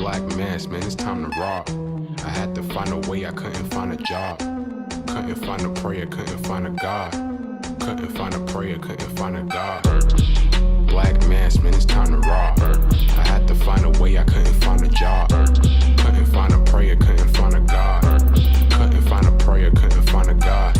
Black mass, man, it's time to rob. I had to find a way, I couldn't find a job. Couldn't find a prayer, couldn't find a God. Couldn't find a prayer, couldn't find a God. Black mass, man, it's time to rob. I had to find a way, I couldn't find a job. Couldn't find a prayer, couldn't find a God. Couldn't find a prayer, couldn't find a God.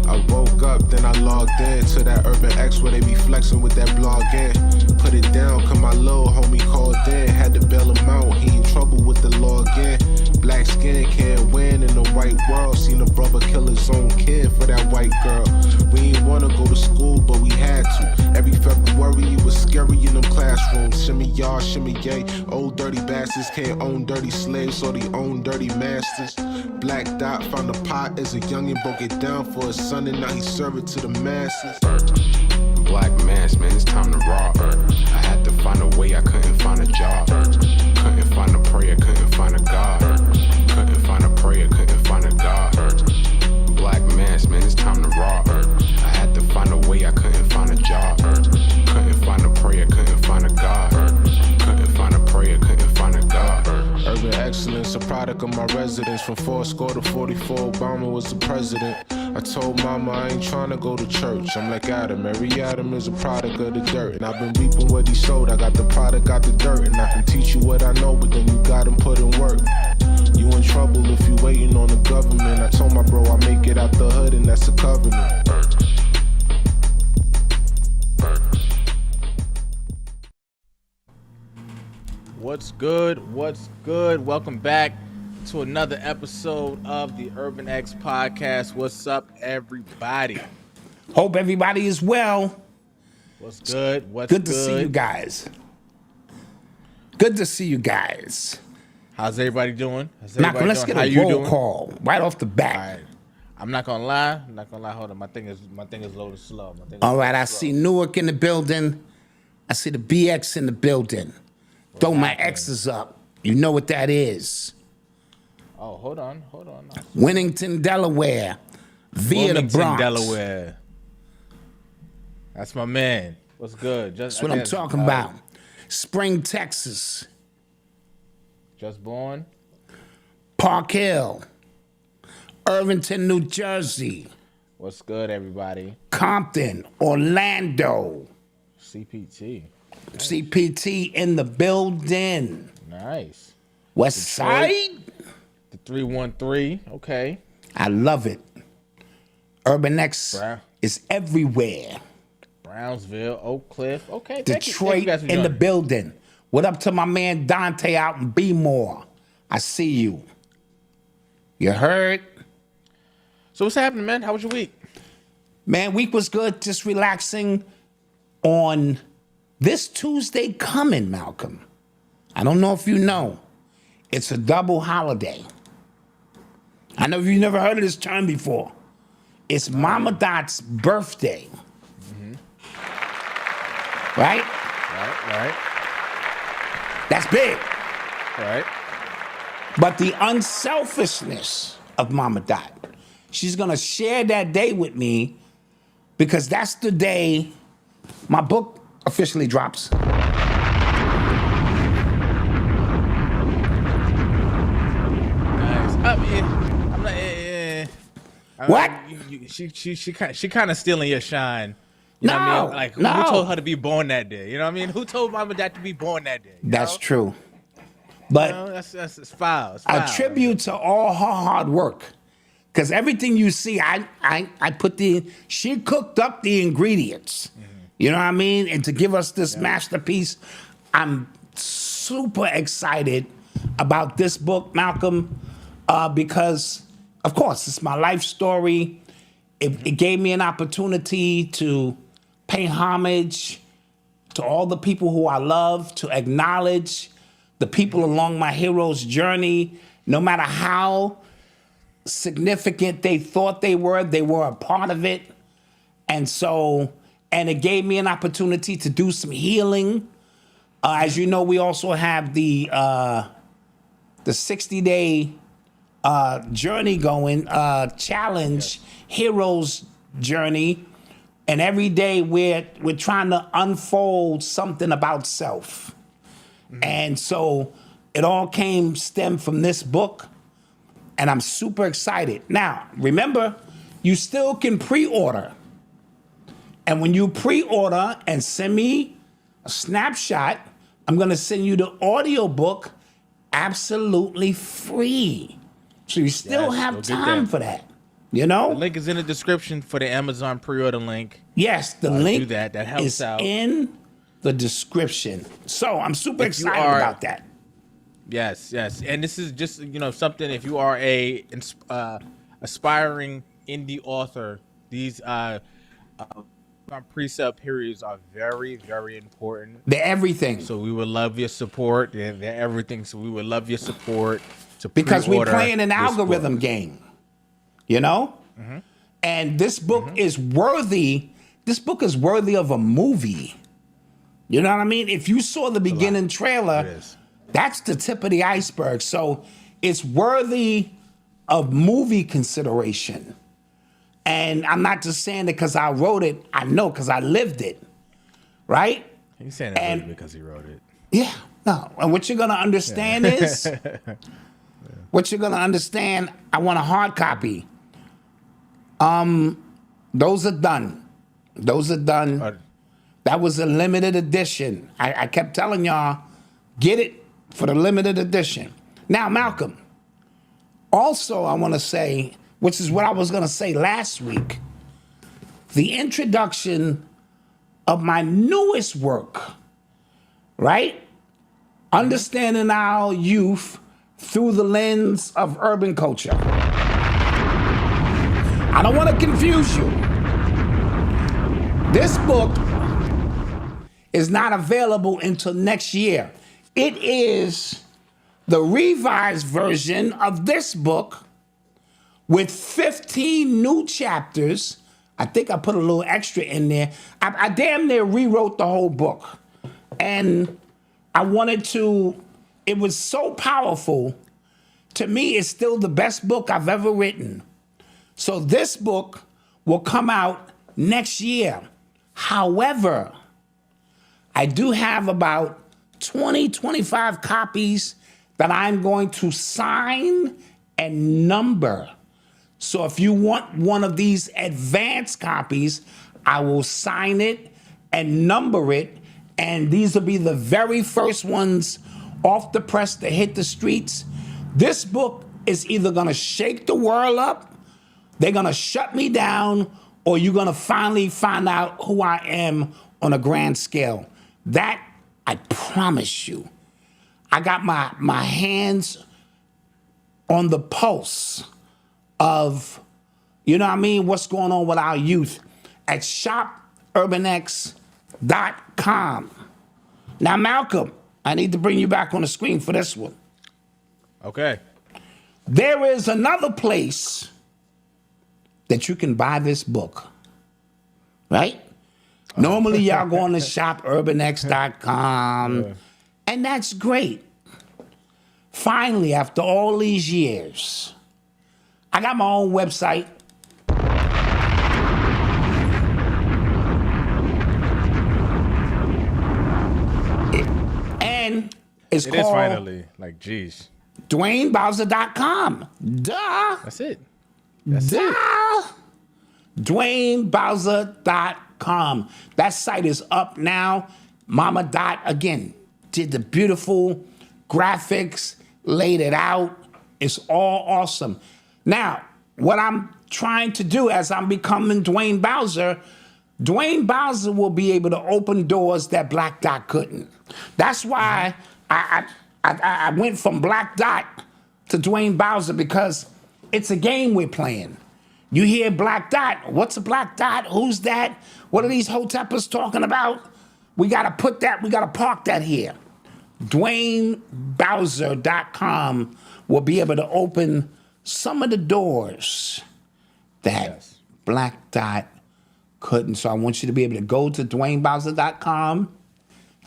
I woke up, then I logged in to that Urban X where they be flexing with that blog in. Put it down, cause my little homie called in. Had to bail him out, he in trouble with the law again. Black skin can't win in the white world. Seen a brother kill his own kid for that white girl. We ain't wanna go to school, but we had to. Every February it was scary in them classrooms. Shimmy y'all, shimmy yay. Old dirty bastards can't own dirty slaves, so they own dirty masters. Black Dot found a pot as a youngin', broke it down for his son, and now he serve it to the masses. Black mass, man, it's time to rob. I had to find a way, I couldn't find a job. Couldn't find a prayer, couldn't find a God. Couldn't find a prayer, couldn't find a God. Black mass, man, it's time to rob. I had to find a way, I couldn't find a job. Couldn't find a prayer, couldn't find a God. Couldn't find a prayer, couldn't find a God. Urban excellence, a product of my residence. From 4 to 44, Obama was the president. I told mama I ain't tryna go to church. I'm like Adam, every Adam is a product of the dirt. And I've been reaping what he sowed. I got the product out the dirt. And I can teach you what I know, but then you gotta put in work. You in trouble if you waiting on the government. I told my bro I make it out the hood, and that's a covenant. What's good? What's good? Welcome back to another episode of the Urban X podcast. What's up, everybody? Hope everybody is well. What's good? What's good to see you guys. Good to see you guys. How's everybody doing? Malcom, let's get a roll call right off the bat. All right. I'm not gonna lie. Hold on. My thing is loaded slow. All right. I see Newark in the building. I see the BX in the building. Throw my X's up. You know what that is. Oh, hold on. Winnington, Delaware, via the Bronx. Delaware. That's my man. What's good? That's what I'm talking about. Spring, Texas. Just born. Park Hill. Irvington, New Jersey. What's good, everybody? Compton, Orlando. CPT. Nice. CPT in the building. Nice. West Side. The 313. Okay. I love it. Urban X is everywhere. Brownsville, Oak Cliff. Okay. Detroit in the building. What up to my man Dante out in B-More? I see you. You heard? So what's happening, man? How was your week? Man, week was good. Just relaxing on this Tuesday coming, Malcom. I don't know if you know. It's a double holiday. I know you've never heard of this term before. It's Mama Dot's birthday. Mm-hmm. Right? Right. That's big. Right. But the unselfishness of Mama Dot, she's gonna share that day with me because that's the day my book officially drops. What? She kind of stealing your shine. You know what I mean? Like, who told her to be born that day? You know what I mean? Who told Mama Dad to be born that day? That's true. But it's foul. A tribute to all her hard work. Because everything you see, she cooked up the ingredients. Mm-hmm. You know what I mean? And to give us this masterpiece, I'm super excited about this book, Malcom, because, of course, it's my life story. It gave me an opportunity to pay homage to all the people who I love, to acknowledge the people along my hero's journey, no matter how significant they thought they were a part of it. And it gave me an opportunity to do some healing. As you know, we also have the 60-day journey going, challenge, hero's journey. And every day we're trying to unfold something about self. Mm-hmm. And so it all stemmed from this book, and I'm super excited. Now, remember, you still can pre-order. And when you pre-order and send me a snapshot, I'm gonna send you the audiobook absolutely free. So you still have time for that. You know? The link is in the description for the Amazon pre-order link. Yes, the link do that. That helps is out. in the description. So I'm super excited about that. Yes. And this is just, something, if you are a aspiring indie author, these pre-sale periods are very, very important. They're everything. So we would love your support. They're everything. So we would love your support to because we're pre-order playing an this algorithm book. game, And this book is worthy. This book is worthy of a movie. You know what I mean? If you saw the beginning trailer, that's the tip of the iceberg. So it's worthy of movie consideration. And I'm not just saying it because I wrote it. I know because I lived it, right? He's saying that really because he wrote it. Yeah, no. And what you're gonna understand is, what you're gonna understand. I want a hard copy. Those are done. That was a limited edition. I kept telling y'all, get it for the limited edition. Now, Malcolm. Also, I want to say, which is what I was going to say last week, the introduction of my newest work, right? Understanding our youth through the lens of urban culture. I don't want to confuse you. This book is not available until next year. It is the revised version of this book with 15 new chapters. I think I put a little extra in there. I damn near rewrote the whole book. And I wanted to, it was so powerful. To me, it's still the best book I've ever written. So this book will come out next year. However, I do have about 20, 25 copies that I'm going to sign and number. So if you want one of these advanced copies, I will sign it and number it. And these will be the very first ones off the press to hit the streets. This book is either gonna shake the world up, they're gonna shut me down, or you're gonna finally find out who I am on a grand scale. That, I promise you. I got my hands on the pulse of, you know what I mean, what's going on with our youth at shopurbanx.com. Now, Malcolm, I need to bring you back on the screen for this one. Okay. There is another place that you can buy this book, right? Normally, y'all go on to shopurbanx.com, and that's great. Finally, after all these years, I got my own website. And it's It called is finally, like, geez. DwayneBowser.com. Duh. That's it. Duh. DwayneBowser.com. That site is up now. Mama Dot, again, did the beautiful graphics, laid it out. It's all awesome. Now, what I'm trying to do as I'm becoming Dwayne Bowser will be able to open doors that Black Dot couldn't. That's why I went from Black Dot to Dwayne Bowser, because it's a game we're playing. You hear Black Dot. What's a Black Dot? Who's that? What are these hoteppers talking about? We got to park that here. DwayneBowser.com will be able to open some of the doors that Black Dot couldn't. So I want you to be able to go to DwayneBowser.com.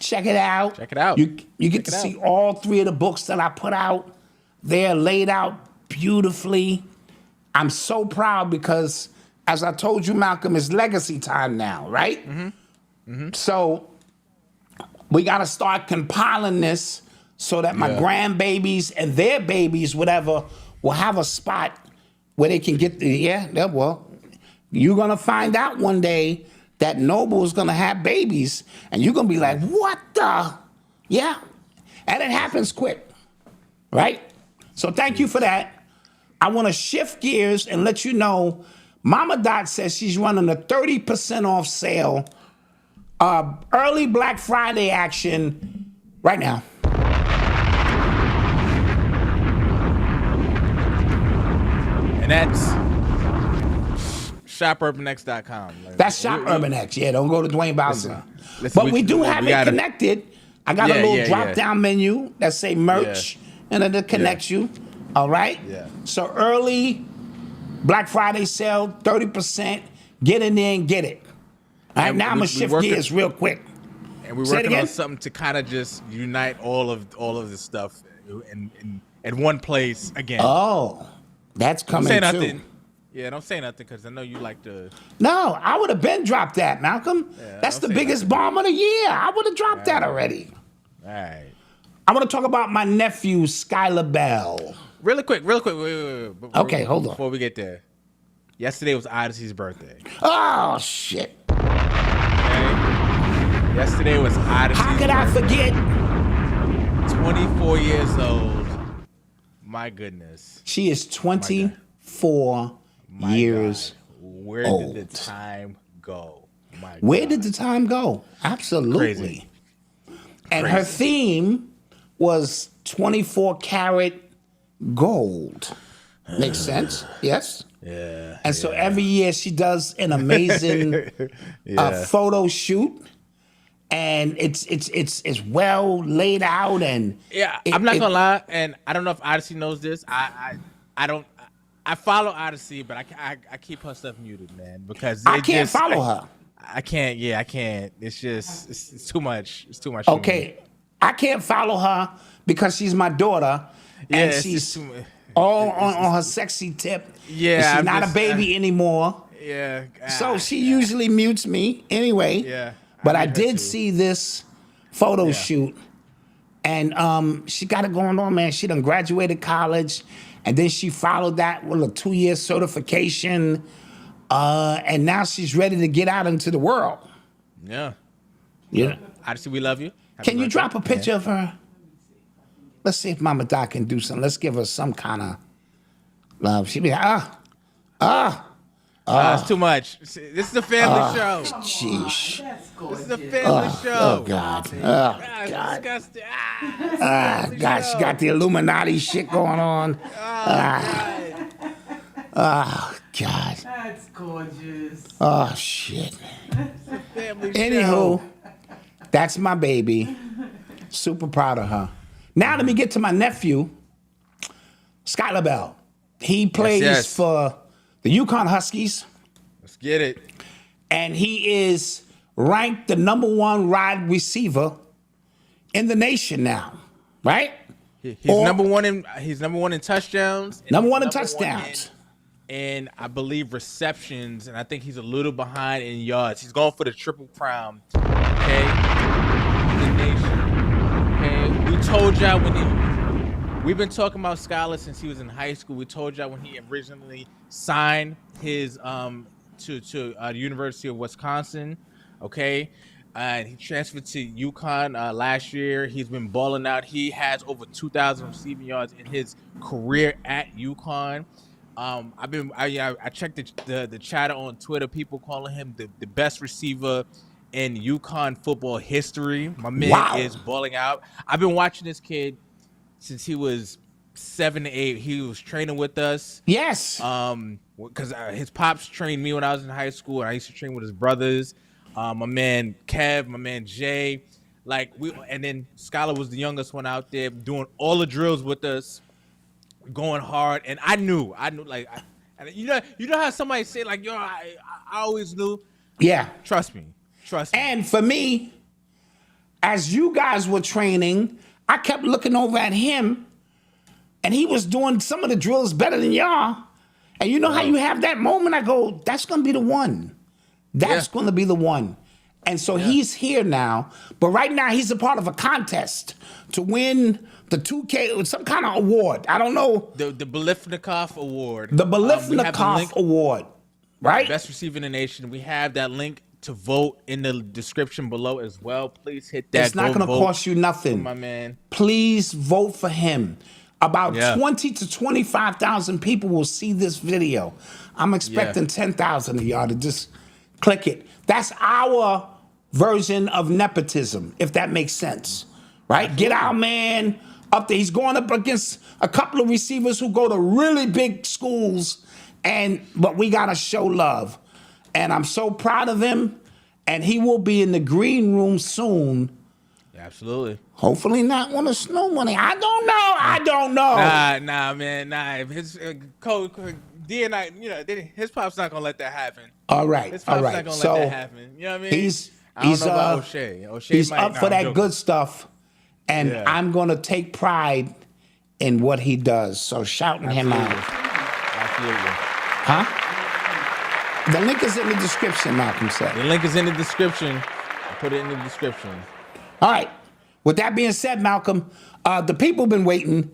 Check it out. Check it out. You get to see all three of the books that I put out. They're laid out beautifully. I'm so proud because, as I told you, Malcolm, it's legacy time now, right? So we got to start compiling this so that my grandbabies and their babies, whatever, will have a spot where they can get well, you're gonna find out one day that Noble is gonna have babies, and you're gonna be like, what the? Yeah. And it happens quick, right? So thank you for that. I wanna shift gears and let you know, Mama Dot says she's running a 30% off sale, early Black Friday action right now. And that's shopurbanx.com. That's Shop Urban X. Yeah, don't go to Dwayne Bowser. But we do have it connected. I got a little drop-down menu that say merch, and then it connects you. All right? Yeah. So early Black Friday sale, 30%. Get in there and get it. All right, now I'm going to shift gears real quick. And we're working on something to kind of just unite all of this stuff in one place again. Oh, that's coming too. Nothing. Yeah, don't say nothing because I know you like to. No, I would have been dropped that, Malcolm. Yeah, that's the biggest bomb of the year. I would have dropped that already. All right. I want to talk about my nephew, Skylar Bell. Really quick. Wait. Okay, hold on. Before we get there. Yesterday was Odyssey's birthday. Oh, shit. Okay. Yesterday was Odyssey's birthday. How could I forget? 24 years old. My goodness. She is 24 years Where old. did the time go? Where did the time go? Absolutely. Crazy. And her theme was 24 karat gold. Makes sense? Yes? Yeah. And so every year she does an amazing photo shoot. And it's well laid out, and I'm not gonna lie, and I don't know if Odyssey knows this. I follow Odyssey, but I keep her stuff muted, man, because I can't follow her. I can't. Yeah, I can't. It's just it's too much. It's too much. Okay, I can't follow her because she's my daughter, and she's all on her sexy tip. Yeah, she's not a baby anymore. Yeah. So she usually mutes me anyway. Yeah. But I did see this photo shoot, and she got it going on, man. She done graduated college, and then she followed that with a 2-year certification, and now she's ready to get out into the world. Yeah. Yeah. Odyssey, we love you. Can you drop a picture of her? Let's see if Mama Doc can do something. Let's give her some kind of love. She be like, it's too much. This is a family show. Sheesh. This is a family show. Oh, God. Oh, God. Disgusting. God, she got the Illuminati shit going on. Oh, God. That's gorgeous. Oh, shit. Family Anywho, show. that's my baby. Super proud of her. Now let me get to my nephew, Skylar Bell. He plays for the Yukon Huskies. Let's get it. And he is ranked the #1 wide receiver in the nation now, right? He's number one in touchdowns. Number one in touchdowns. And I believe receptions, and I think he's a little behind in yards. He's going for the triple crown. Okay, the nation. Okay, we told y'all we've been talking about Skylar since he was in high school. We told y'all when he originally signed his to the University of Wisconsin. Okay, and he transferred to UConn last year. He's been balling out. He has over 2,000 receiving yards in his career at UConn. I checked the chatter on Twitter. People calling him the best receiver in UConn football history. My man is balling out. I've been watching this kid since he was 7 to 8. He was training with us. Yes. Because his pops trained me when I was in high school, and I used to train with his brothers. My man Kev, my man Jay, and then Skylar was the youngest one out there doing all the drills with us. Going hard, and I knew, and you know how somebody say yo, I always knew. Yeah, trust me. And for me, as you guys were training, I kept looking over at him, and he was doing some of the drills better than y'all. And you know how you have that moment? I go, that's gonna be the one. That's gonna be the one. And so he's here now. But right now, he's a part of a contest to win the 2K, some kind of award. I don't know. The Belifnikov Award. The We have the Belifnikov link, Award, right? Best Receiver in the Nation. We have that link to vote in the description below as well. Please hit that. It's not Go going to vote cost you for nothing. my man. Please vote for him. About Yeah. 20 to 25,000 people will see this video. I'm expecting 10,000 of y'all to just click it. That's our version of nepotism, if that makes sense, right? Get our man up there. He's going up against a couple of receivers who go to really big schools, but we got to show love. And I'm so proud of him, and he will be in the green room soon. Absolutely. Hopefully not want to snow money. I don't know. Nah, man. If his code DNI, his pop's not gonna let that happen. All right, His all pop's right. not gonna So let that happen. You know what I mean? I don't he's know about O'Shea. O'Shea he's might, up for I'm that joking. good stuff, and Yeah. I'm gonna take pride in what he does. So shouting him out, Absolutely. huh? The link is in the description, Malcolm said. The link is in the description. I put it in the description. All right. With that being said, Malcolm, the people been waiting,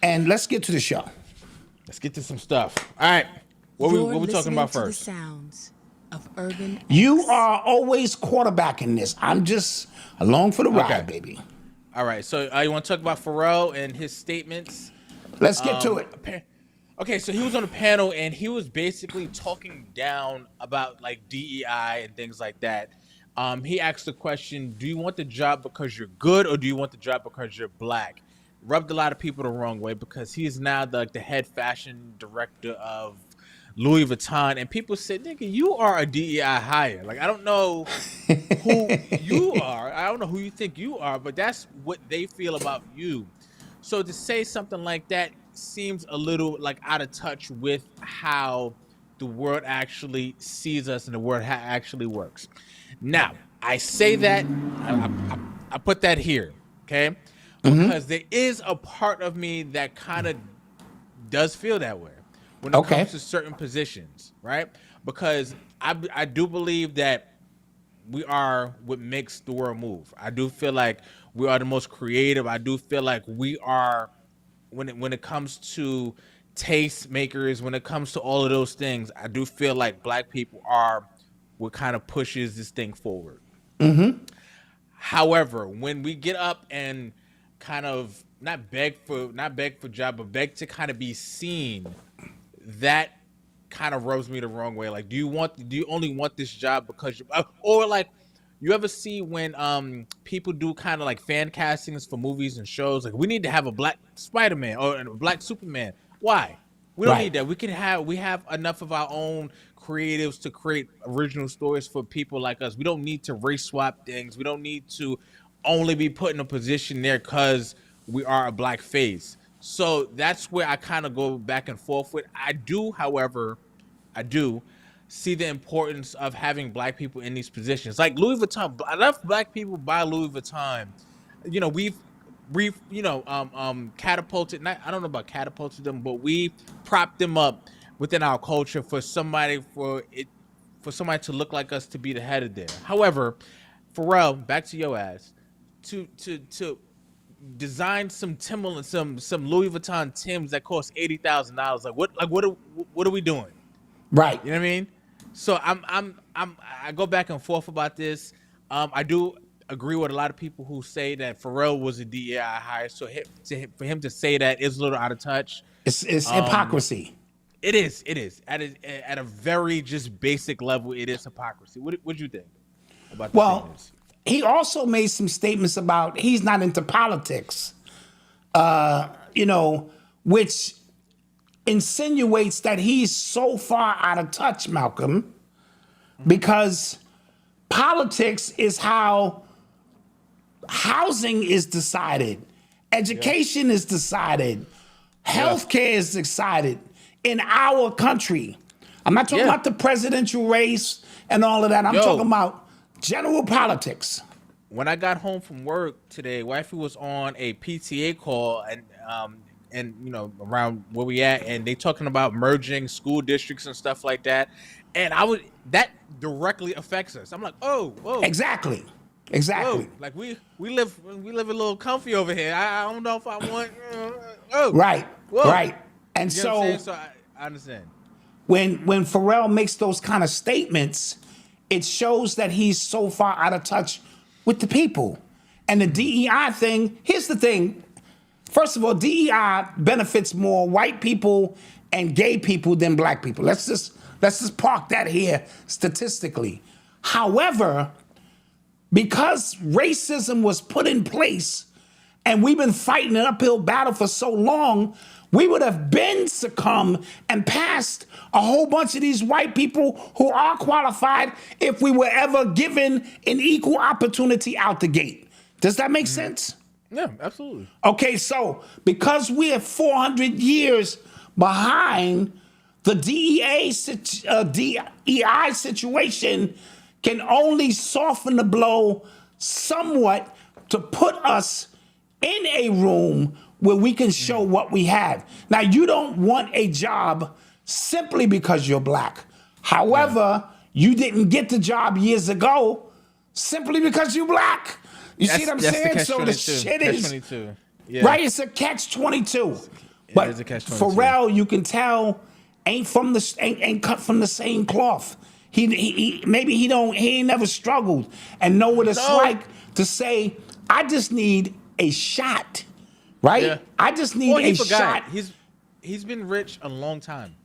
and let's get to the show. Let's get to some stuff. All right. What we talking about To the first? sounds of urban. You X. are always quarterbacking this. I'm just along for the ride, Okay. baby. All right. So you want to talk about Pharrell and his statements? Let's get to it. Okay, so he was on a panel and he was basically talking down about like DEI and things like that. He asked the question, do you want the job because you're good or do you want the job because you're black? Rubbed a lot of people the wrong way because he is now the head fashion director of Louis Vuitton. And people said, nigga, you are a DEI hire. Like, I don't know who you are. I don't know who you think you are, but that's what they feel about you. So to say something like that seems a little like out of touch with how the world actually sees us and the world actually works. Now, I say that, I put that here, okay? Because there is a part of me that kind of does feel that way when it comes to certain positions, right? Because I do believe that we are what makes the world move. I do feel like we are the most creative. I do feel like we are, when it comes to taste makers, when it comes to all of those things, I do feel like black people are what kind of pushes this thing forward. However, when we get up and kind of not beg for job, but beg to kind of be seen, that kind of rubs me the wrong way. Like, do you only want this job because or like, you ever see when people do kind of like fan castings for movies and shows, like we need to have a black Spider-Man or a black Superman. Why? We don't need that. We have enough of our own creatives to create original stories for people like us. We don't need to race swap things. We don't need to only be put in a position there because we are a black face. So that's where I kind of go back and forth with. I do, however, see the importance of having black people in these positions. Like Louis Vuitton, enough black people buy Louis Vuitton. You know, we've catapulted, I don't know about catapulted them, but we propped them up within our culture for somebody to look like us to be the head of there. However, Pharrell, back to your ass, to design some Timberland, some Louis Vuitton Timbs that cost $80,000. Like what are we doing? Right. You know what I mean? So I go back and forth about this. I do agree with a lot of people who say that Pharrell was a DEI hire. So for him to say that is a little out of touch. It's hypocrisy. It is at a very just basic level. It is hypocrisy. What do you think about the statements? He also made some statements about he's not into politics, which insinuates that he's so far out of touch, Malcolm, because politics is how housing is decided, education is decided, healthcare is decided in our country. I'm not talking about the presidential race and all of that. I'm talking about general politics. When I got home from work today, wifey was on a PTA call and around where we at, and they talking about merging school districts and stuff like that. And that directly affects us. I'm like, oh, whoa. Exactly. Whoa. Like we live a little comfy over here. I don't know if I want. Right. Whoa. Right. And You know what I'm so saying? I understand. when Pharrell makes those kind of statements, it shows that he's so far out of touch with the people. And the DEI thing, here's the thing. First of all, DEI benefits more white people and gay people than black people. Let's just park that here statistically. However, because racism was put in place and we've been fighting an uphill battle for so long, we would have been succumbed and passed a whole bunch of these white people who are qualified if we were ever given an equal opportunity out the gate. Does that make sense? Yeah, absolutely. Okay, so because we are 400 years behind, the DEI situation can only soften the blow somewhat to put us in a room where we can show what we have. Now, you don't want a job simply because you're black. However, you didn't get the job years ago simply because you're black. You see what I'm saying? So the shit is right. It's a catch-22. But is a catch-22. Pharrell, you can tell, ain't cut from the same cloth. He ain't never struggled and know what it's like to say, I just need a shot, right? Yeah. I just need a shot. He's been rich a long time.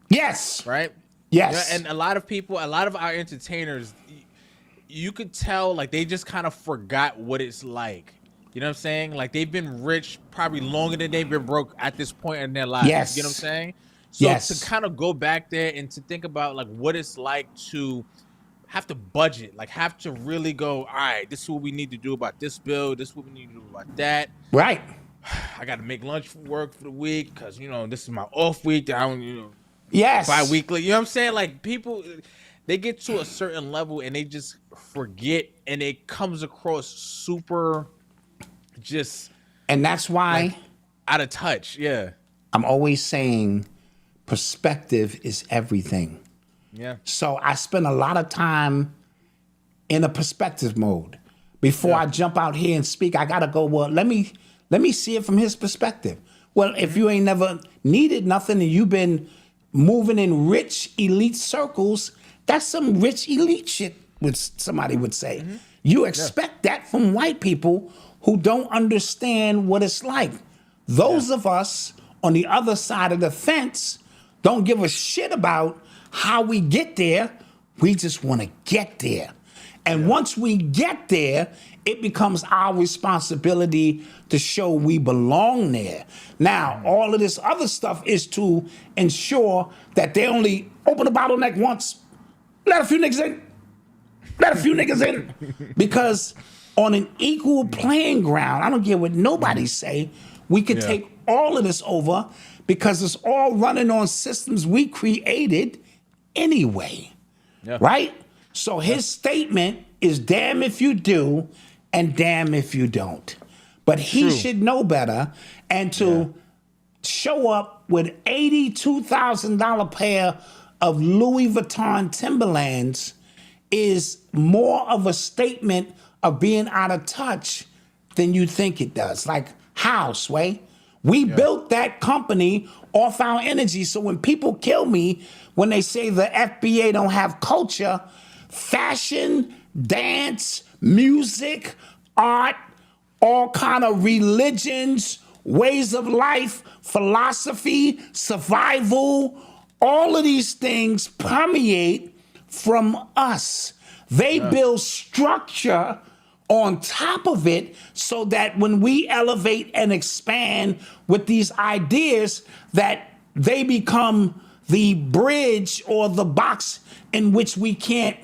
Yes. Right? Yes. Yeah, and a lot of our entertainers, you could tell like they just kind of forgot what it's like. You know what I'm saying? Like they've been rich probably longer than they've been broke at this point in their lives. Yes. You know what I'm saying? So to kind of go back there and to think about like what it's like to have to budget, like have to really go, all right, this is what we need to do about this bill. This is what we need to do about that. Right. I got to make lunch for work for the week because, this is my off week. I don't, yes. Bi-weekly. You know what I'm saying? Like people, they get to a certain level and they just forget and it comes across super just. And that's why. Like, out of touch. Yeah. I'm always saying perspective is everything. Yeah. So I spend a lot of time in a perspective mode. Before I jump out here and speak, I gotta go, well, let me see it from his perspective. Well, if you ain't never needed nothing and you've been moving in rich elite circles, that's some rich elite shit, which somebody would say. You expect that from white people who don't understand what it's like. Those of us on the other side of the fence don't give a shit about how we get there. We just want to get there. And once we get there, it becomes our responsibility to show we belong there. Now, all of this other stuff is to ensure that they only open the bottleneck once, let a few niggas in, let a few niggas in. Because on an equal playing ground, I don't care what nobody say, we could take all of this over because it's all running on systems we created anyway, right? So his statement is damn if you do and damn if you don't. But he should know better, and to show up with $82,000 pair of Louis Vuitton Timberlands is more of a statement of being out of touch than you think it does. Like how, Sway? We built that company off our energy. So when people kill me, when they say the FBA don't have culture, fashion, dance, music, art, all kind of religions, ways of life, philosophy, survival, all of these things permeate from us. They build structure on top of it so that when we elevate and expand with these ideas, that they become the bridge or the box in which we can't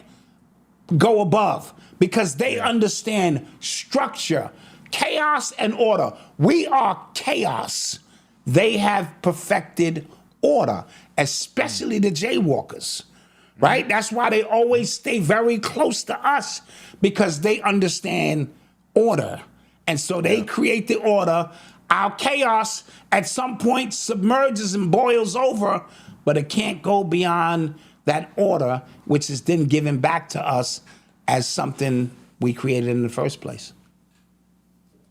go above, because they understand structure, chaos and order. We are chaos. They have perfected order, especially the jaywalkers, right? That's why they always stay very close to us, because they understand order. And so they create the order. Our chaos at some point submerges and boils over, but it can't go beyond that order, which is then given back to us as something we created in the first place.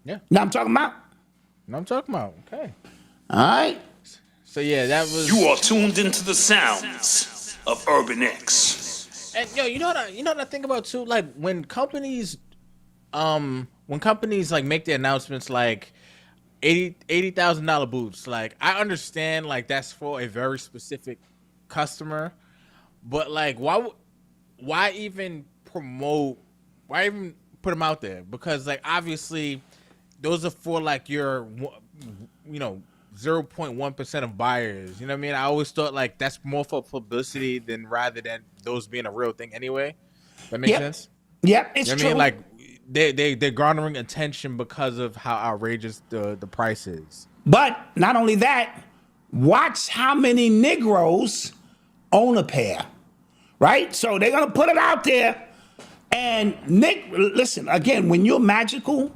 Yeah. Now I'm talking about. No, I'm talking about. Okay. All right. So yeah, that was. You are tuned into the sounds of Urban X. And yo, you know what I think about too? Like when companies like make their announcements like $80,000 boots, like I understand like that's for a very specific customer, but like why even promote? Why even put them out there? Because like obviously those are for like your 0.1% of buyers. You know what I mean? I always thought like that's more for publicity than rather than those being a real thing anyway. That makes sense? Yep, it's You know true. what I mean? Like they're garnering attention because of how outrageous the price is. But not only that, watch how many Negroes own a pair, right? So they're gonna put it out there. And Nick, listen, again, when you're magical,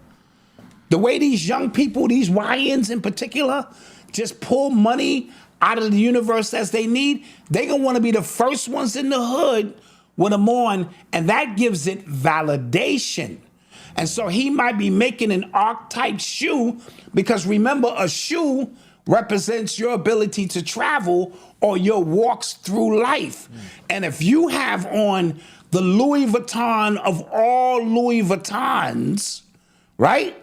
the way these young people, these YNs in particular, just pull money out of the universe as they need, they're gonna wanna be the first ones in the hood with them on, and that gives it validation. And so he might be making an archetype shoe because remember, a shoe represents your ability to travel or your walks through life. And if you have on the Louis Vuitton of all Louis Vuittons, right?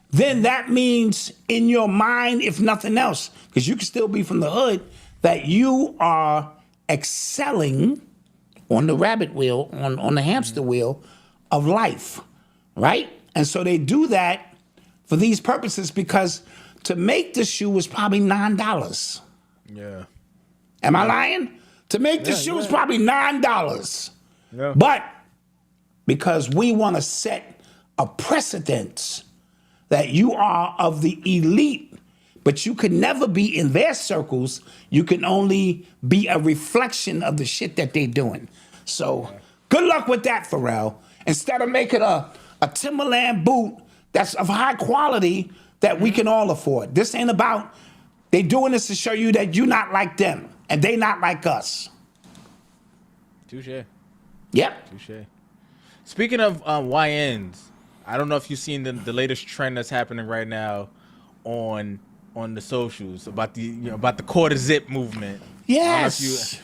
Then that means in your mind, if nothing else, because you can still be from the hood, that you are excelling on the rabbit wheel, on the hamster wheel of life, right? And so they do that for these purposes because to make the shoe was probably $9. Yeah. Am I lying? To make the shoe is probably $9. Yeah. But because we want to set a precedence that you are of the elite, but you could never be in their circles. You can only be a reflection of the shit that they're doing. So good luck with that, Pharrell. Instead of making a Timberland boot that's of high quality that we can all afford. This ain't about, they doing this to show you that you're not like them and they not like us. Touche. Yep. Touche. Speaking of YNs, I don't know if you've seen the latest trend that's happening right now on the socials about the quarter zip movement. Yes.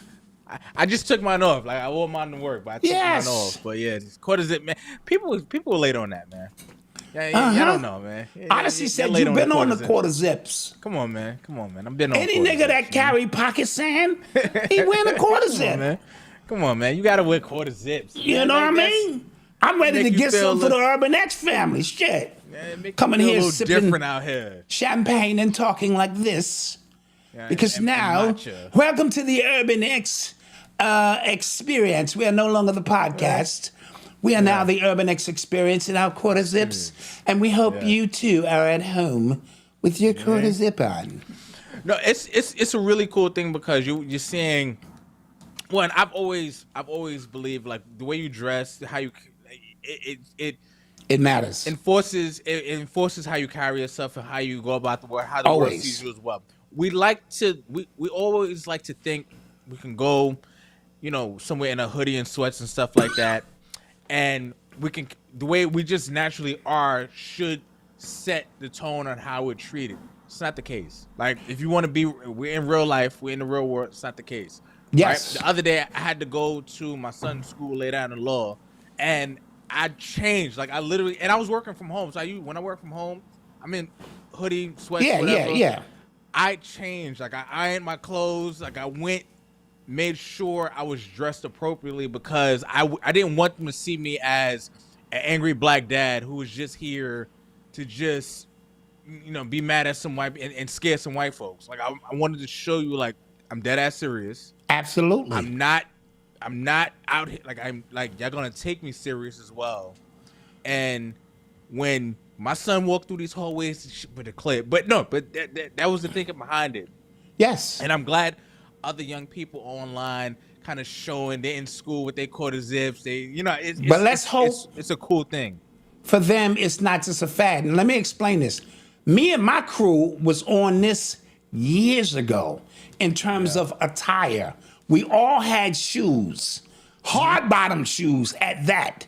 I just took mine off. Like I wore mine to work, but I took mine off. But yeah, this quarter zip, man. People were late on that, man. Yeah, I don't know, man. Honestly said you've been on the quarter zips. Come on, man. I've been on Any quarter nigga zips, that carry pocket sand, he wearing a quarter zip. Come on, man. You gotta wear quarter zips. You know what I mean? I'm ready to get some for the Urban X family. Shit. Coming here sipping different out here. Champagne and talking like this. Because now, welcome to the Urban X experience. We are no longer the podcast. We are now the Urban X experience in our quarter zips. And we hope you too are at home with your quarter zip on. No, it's a really cool thing because you're seeing. One, I've always believed like the way you dress, how you it matters. It enforces how you carry yourself and how you go about the world, how the world sees you as well. We always like to think we can go, somewhere in a hoodie and sweats and stuff like that, and we can the way we just naturally are should set the tone on how we're treated. It's not the case. Like if you want to be, we're in real life, we're in the real world. It's not the case. Yes. Right? The other day, I had to go to my son's school lay down in law, and I changed. Like I literally, and I was working from home. So when I work from home, I'm in hoodie, sweats, whatever. Yeah. I changed. Like I ironed my clothes. Like I made sure I was dressed appropriately because I didn't want them to see me as an angry black dad who was just here to just, be mad at some white and scare some white folks. Like I wanted to show you, like I'm dead ass serious. Absolutely. I'm not out here like y'all gonna take me serious as well. And when my son walked through these hallways with a clip, but that was the thinking behind it. Yes. And I'm glad other young people online kind of showing they're in school with their quarter zips. But let's hope it's a cool thing. For them, it's not just a fad. And let me explain this. Me and my crew was on this years ago in terms of attire. we all had shoes, hard bottom shoes at that.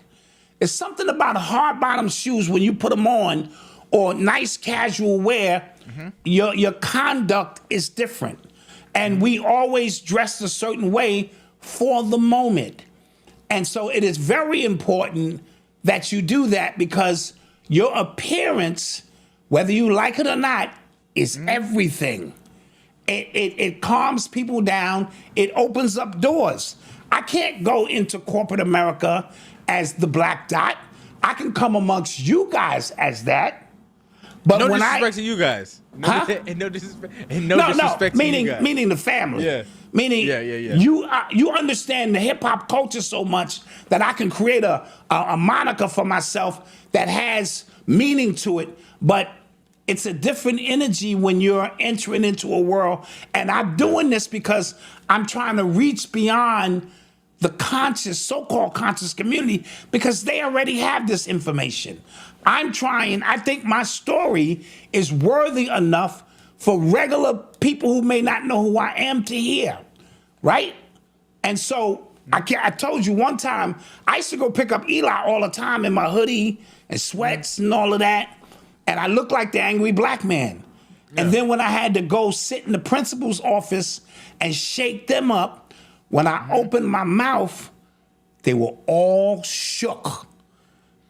It's something about hard bottom shoes when you put them on, or nice casual wear, your conduct is different. And we always dressed a certain way for the moment. And so it is very important that you do that, because your appearance, whether you like it or not, is everything. It calms people down. It opens up doors. I can't go into corporate America as the black dot. I can come amongst you guys as that. But No when disrespect to you guys. Huh? And no disrespect to you guys. Meaning the family. Yeah. Meaning Yeah. you understand the hip hop culture so much that I can create a moniker for myself that has meaning to it, but it's a different energy when you're entering into a world. And I'm doing this because I'm trying to reach beyond the conscious, so-called conscious community, because they already have this information. I think my story is worthy enough for regular people who may not know who I am to hear, right? And so I told you one time, I used to go pick up Eli all the time in my hoodie and sweats and all of that, and I looked like the angry black man. Yeah. And then when I had to go sit in the principal's office and shake them up, when I opened my mouth, they were all shook.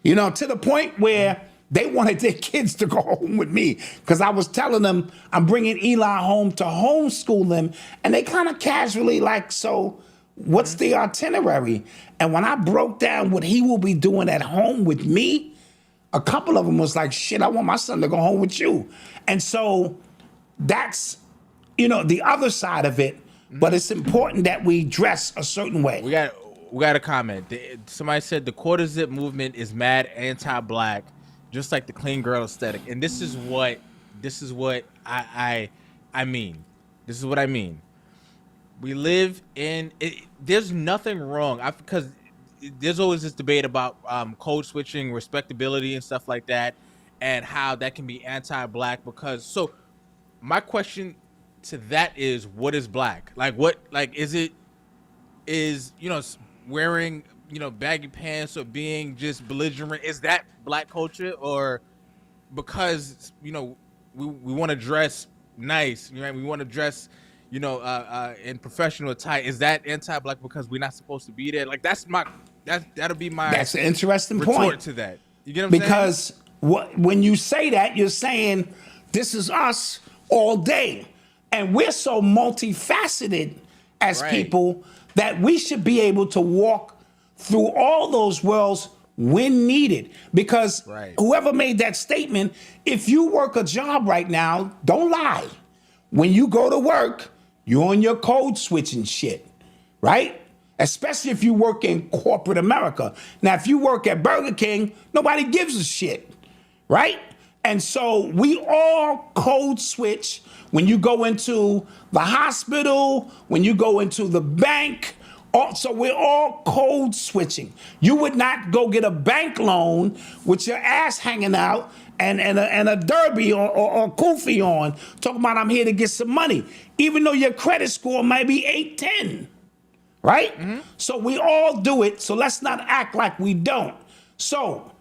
You know, to the point where they wanted their kids to go home with me, because I was telling them I'm bringing Eli home to homeschool them, and they kind of casually like, so what's the itinerary? And when I broke down what he will be doing at home with me, a couple of them was like, shit, I want my son to go home with you. And so that's, the other side of it, but it's important that we dress a certain way. We got a comment. Somebody said the quarter zip movement is mad anti-black, just like the clean girl aesthetic. And this is what I mean. This is what I mean. We live in it, there's nothing wrong. Because there's always this debate about code switching, respectability, and stuff like that, and how that can be anti-black. So my question to that is, what is black? Is wearing baggy pants or being just belligerent, is that black culture? Or because we want to dress nice, right? We want to dress in professional attire, is that anti-black because we're not supposed to be there? Like that's an interesting retort point to that. You get what I'm saying? Because when you say that, you're saying this is us all day, and we're so multifaceted as people that we should be able to walk through all those worlds when needed. Because whoever made that statement, if you work a job right now, don't lie. When you go to work, you're on your code switching shit, right? Especially if you work in corporate America. Now, if you work at Burger King, nobody gives a shit, right? And so we all code switch when you go into the hospital, when you go into the bank. So we're all code switching. You would not go get a bank loan with your ass hanging out and a derby or kufi on, talking about I'm here to get some money, even though your credit score might be 810, right? Mm-hmm. So we all do it, so let's not act like we don't. So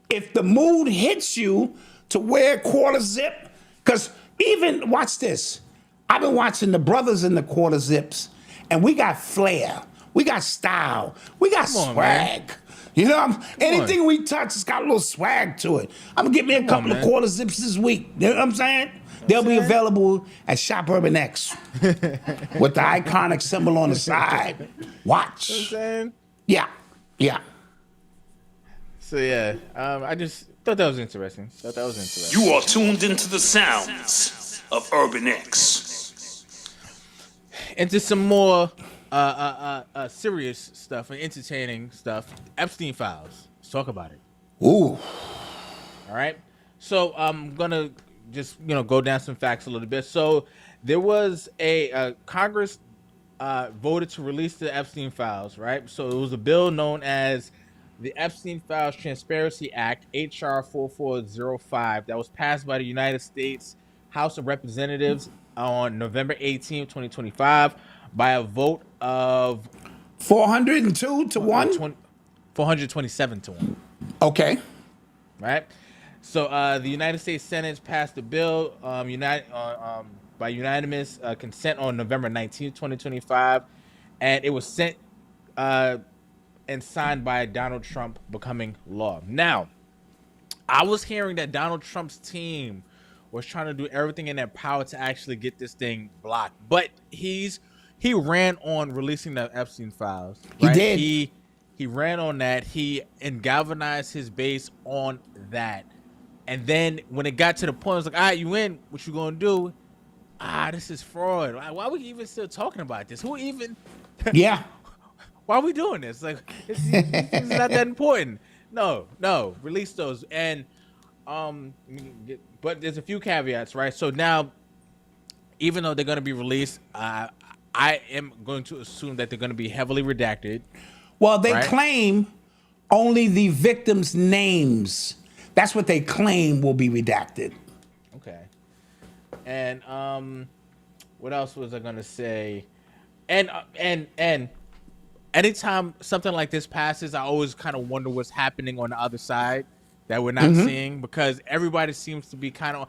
if the mood hits you to wear quarter zip, because even, watch this, I've been watching the brothers in the quarter zips, and we got flair, we got style, we got swag. Man. You know, anything we touch, it's got a little swag to it. I'm gonna get me a couple of quarter zips this week. You know what I'm saying? They'll be available at Shop Urban X with the iconic symbol on the side. Watch. You know what I'm saying? Yeah. So yeah, I just thought that was interesting. You are tuned into the sounds of Urban X. Into some more serious stuff and entertaining stuff. Epstein files. Let's talk about it. Ooh. All right. So I'm gonna just go down some facts a little bit. So there was a Congress voted to release the Epstein files, right? So it was a bill known as the Epstein Files Transparency Act, HR 4405, that was passed by the United States House of Representatives on November 18, 2025, by a vote of 402 to 1? 427 to 1. Okay. Right? So the United States Senate passed the bill by unanimous consent on November 19th, 2025, and it was sent and signed by Donald Trump, becoming law. Now, I was hearing that Donald Trump's team was trying to do everything in their power to actually get this thing blocked, but he ran on releasing the Epstein files. Right? He did. He ran on that. He galvanized his base on that. And then when it got to the point, it was like, all right, you in. What you gonna do? This is fraud. Why are we even still talking about this? Who even? Yeah. Why are we doing this? Like, it's not that important. No. Release those. And but there's a few caveats, right? So now, even though they're gonna be released, I am going to assume that they're gonna be heavily redacted. Well, they Right. claim only the victims' names. That's what they claim will be redacted. Okay. And what else was I gonna say? And anytime something like this passes, I always kind of wonder what's happening on the other side that we're not seeing, because everybody seems to be kind of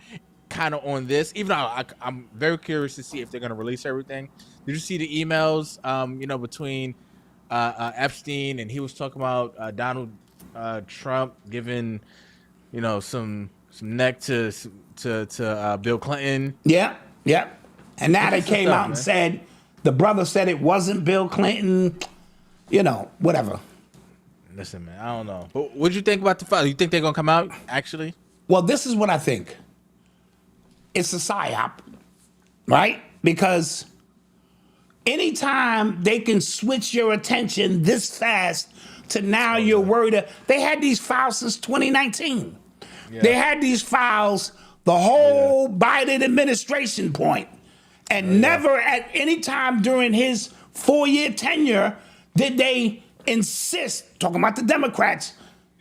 on this. Even though I'm very curious to see if they're gonna release everything. Did you see the emails? Between Epstein, and he was talking about Donald Trump giving some neck to Bill Clinton. Yeah. And now they Interesting came stuff, out and man. said, the brother said it wasn't Bill Clinton, whatever. Listen, man, I don't know. But what'd you think about the file? You think they're gonna come out actually? Well, this is what I think. It's a psyop, right? Because anytime they can switch your attention this fast to now you're worried. They had these files since 2019. Yeah. They had these files the whole Biden administration point. And never at any time during his 4-year tenure did they insist, talking about the Democrats,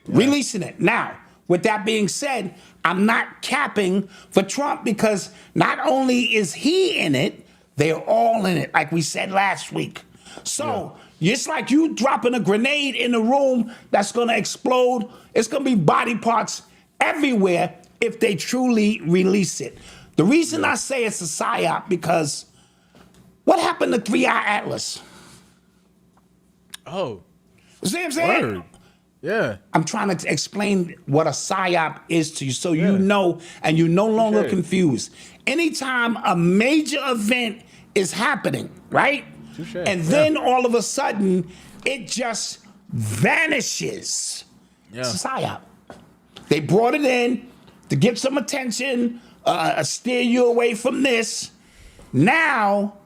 releasing it. Now, with that being said, I'm not capping for Trump, because not only is he in it, they're all in it, like we said last week. So it's like you dropping a grenade in a room that's going to explode. It's going to be body parts everywhere if they truly release it. The reason I say it's a psyop, because what happened to 3i Atlas? Oh, See what I'm saying? word. Yeah. I'm trying to explain what a psyop is to you, so you know, and you're no longer confused. Anytime a major event is happening, right? Touche. And then all of a sudden, it just vanishes. Yeah. It's a psyop. They brought it in to get some attention, steer you away from this. Now,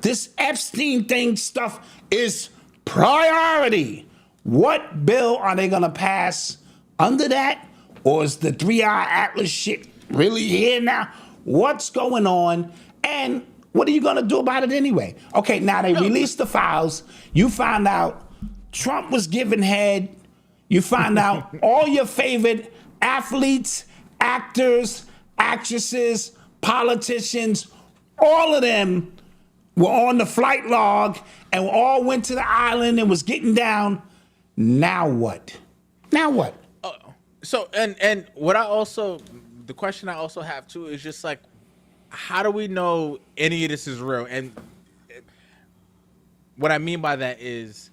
this Epstein thing stuff is priority. What bill are they gonna pass under that? Or is the 3i Atlas shit really here now? What's going on? And what are you gonna do about it anyway? Okay, now they released the files. You find out Trump was giving head. You find out all your favorite athletes, actors, actresses, politicians, all of them were on the flight log and all went to the island and was getting down. Now what? Now what? So and what I also, the question I also have too is just like, how do we know any of this is real? And what I mean by that is,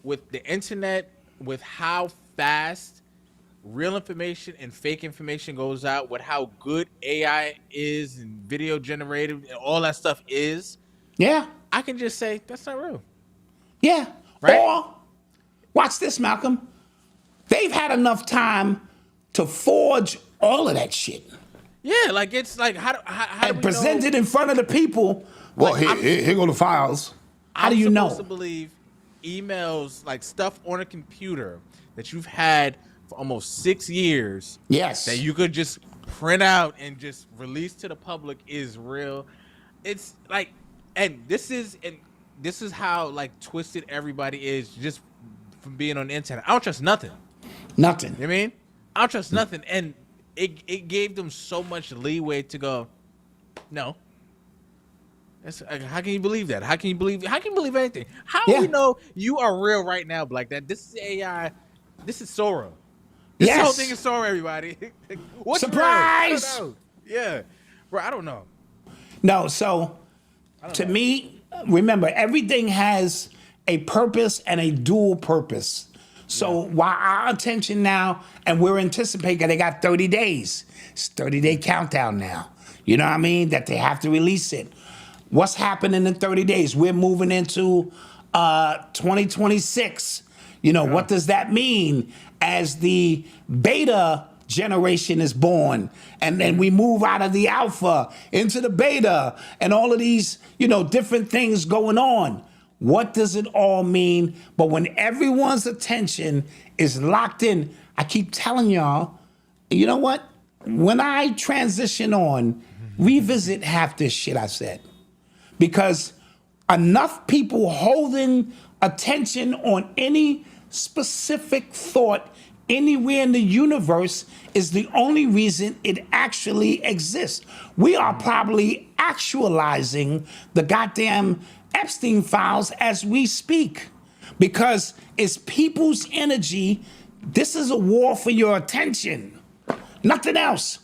with the internet, with how fast real information and fake information goes out, with how good AI is and video generated and all that stuff is, Yeah, I can just say that's not real. yeah. Right? Or, watch this, Malcolm. They've had enough time to forge all of that shit Yeah, like it's like how do and we present know? it in front of the people. Well, Like, here go the files. How do you I'm know? supposed to believe emails, like stuff on a computer that you've had for almost 6 years, Yes. that you could just print out and just release to the public is real. It's like, and this is how like twisted everybody is just from being on the internet. I don't trust nothing. Nothing. You know what I mean? I don't trust nothing. And it gave them so much leeway to go, no. How can you believe that? How can you believe anything? How Yeah. we know you are real right now, Black? That this is AI. This is Sora. This Yes. whole thing is Sora, everybody. What's Surprise! real? I don't know. Yeah, bro. I don't know. No, so to me, remember, everything has a purpose and a dual purpose. So while our attention now, and we're anticipating they got 30 days. It's 30-day countdown now. You know what I mean? That they have to release it. What's happening in 30 days? We're moving into 2026. You know, what does that mean as the beta generation is born? And then we move out of the alpha into the beta and all of these, you know, different things going on. What does it all mean? But when everyone's attention is locked in, I keep telling y'all, you know what? When I transition on, revisit half this shit I said. Because enough people holding attention on any specific thought anywhere in the universe is the only reason it actually exists. We are probably actualizing the goddamn Epstein files as we speak, because it's people's energy. This is a war for your attention, nothing else.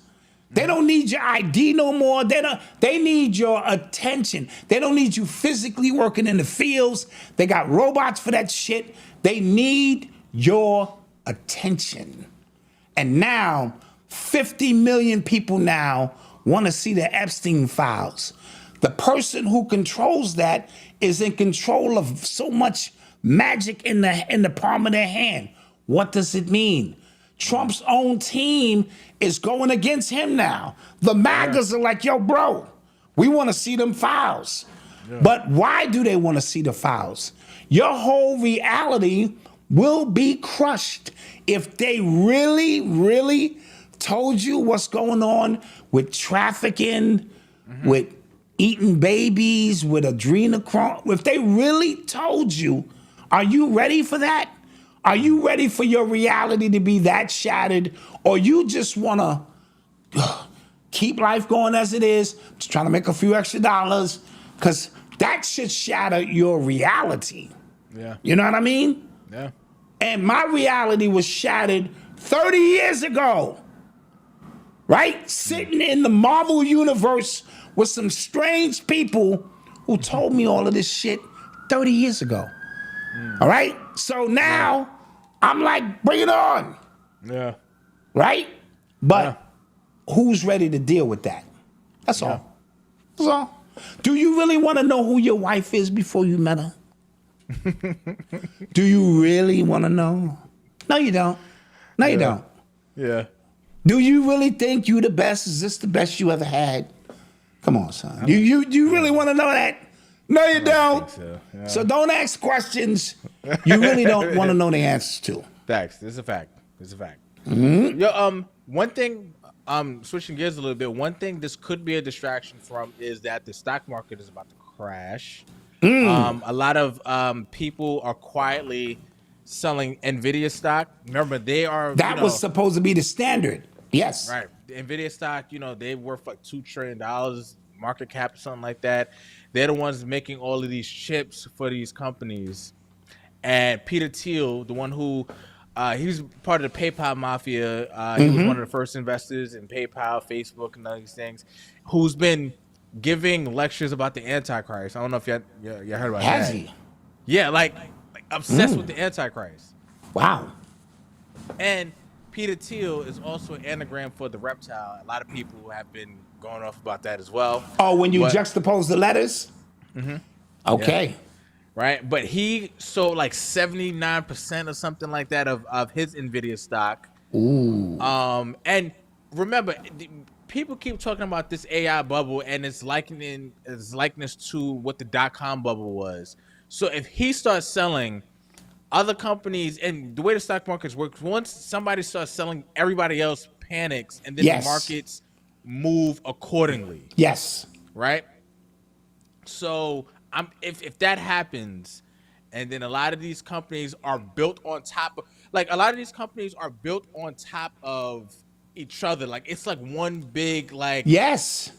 They don't need your ID no more. They need your attention. They don't need you physically working in the fields. They got robots for that shit. They need your attention. And now 50 million people now want to see the Epstein files. The person who controls that is in control of so much magic in the palm of their hand. What does it mean? Trump's own team is going against him now. The MAGAs are like, yo, bro, we want to see them files. But why do they want to see the files? Your whole reality will be crushed if they really, really told you what's going on with trafficking, with eating babies, with adrenochrome. If they really told you, are you ready for that? Are you ready for your reality to be that shattered? Or you just want to keep life going as it is, just trying to make a few extra dollars? Because that should shatter your reality. Yeah. You know what I mean? Yeah. And my reality was shattered 30 years ago, right? Sitting in the Marvel universe with some strange people who told me all of this shit 30 years ago. All right? So now I'm like, bring it on. Yeah. Right? But who's ready to deal with that? That's all. That's all. Do you really want to know who your wife is before you met her? Do you really want to know? No, you don't. No, you don't. Yeah. Do you really think you the best? Is this the best you ever had? Come on, son. Do you really want to know that? No, you don't. So. Yeah. So don't ask questions you really don't want to know the answers to. Facts. This is a fact. This is a fact. Mm-hmm. Yo, one thing, switching gears a little bit, one thing this could be a distraction from is that the stock market is about to crash. A lot of people are quietly selling NVIDIA stock. Remember, they are... That was supposed to be the standard. Yes. Right. The NVIDIA stock, they worth like $2 trillion market cap or something like that. They're the ones making all of these chips for these companies. And Peter Thiel, the one who... he was part of the PayPal mafia. He was one of the first investors in PayPal, Facebook, and all these things, who's been giving lectures about the Antichrist. I don't know if you heard about that. Has he? Yeah, like obsessed with the Antichrist. Wow. And Peter Thiel is also an anagram for the reptile. A lot of people have been going off about that as well. Oh, when you juxtapose the letters? Mm-hmm. Okay. Yeah. Right, but he sold like 79% or something like that of his NVIDIA stock. Ooh. And remember, people keep talking about this AI bubble, and it's likeness to what the .com bubble was. So if he starts selling, other companies, and the way the stock markets work, once somebody starts selling, everybody else panics, and then the markets move accordingly. Yes. Right. So if that happens, and then a lot of these companies are built on top of, each other. Like it's like one big Yes.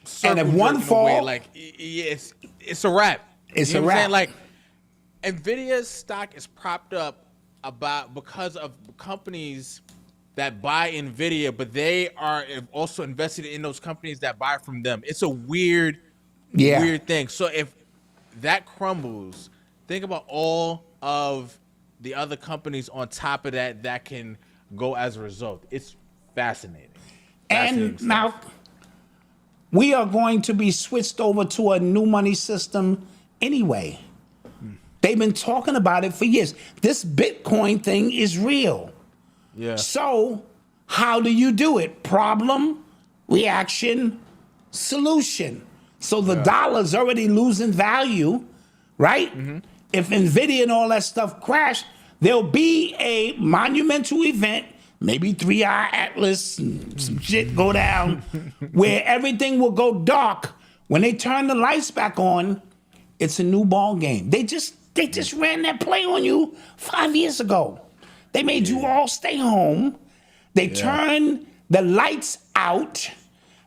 circle if one jerk in a way, fall, like it's a wrap. It's You know a what I'm saying? wrap. Like Nvidia's stock is propped up because of companies that buy Nvidia, but they are also invested in those companies that buy from them. It's a weird thing. So if that crumbles, think about all of the other companies on top of that can go as a result. It's fascinating. And now we are going to be switched over to a new money system anyway. They've been talking about it for years. This Bitcoin thing is real. Yeah. So how do you do it? Problem, reaction, solution. So the dollar's already losing value, right? If Nvidia and all that stuff crash, there'll be a monumental event, maybe 3-Eye Atlas and some shit go down, where everything will go dark. When they turn the lights back on, it's a new ball game. They just ran that play on you 5 years ago. They made you all stay home. They turned the lights out,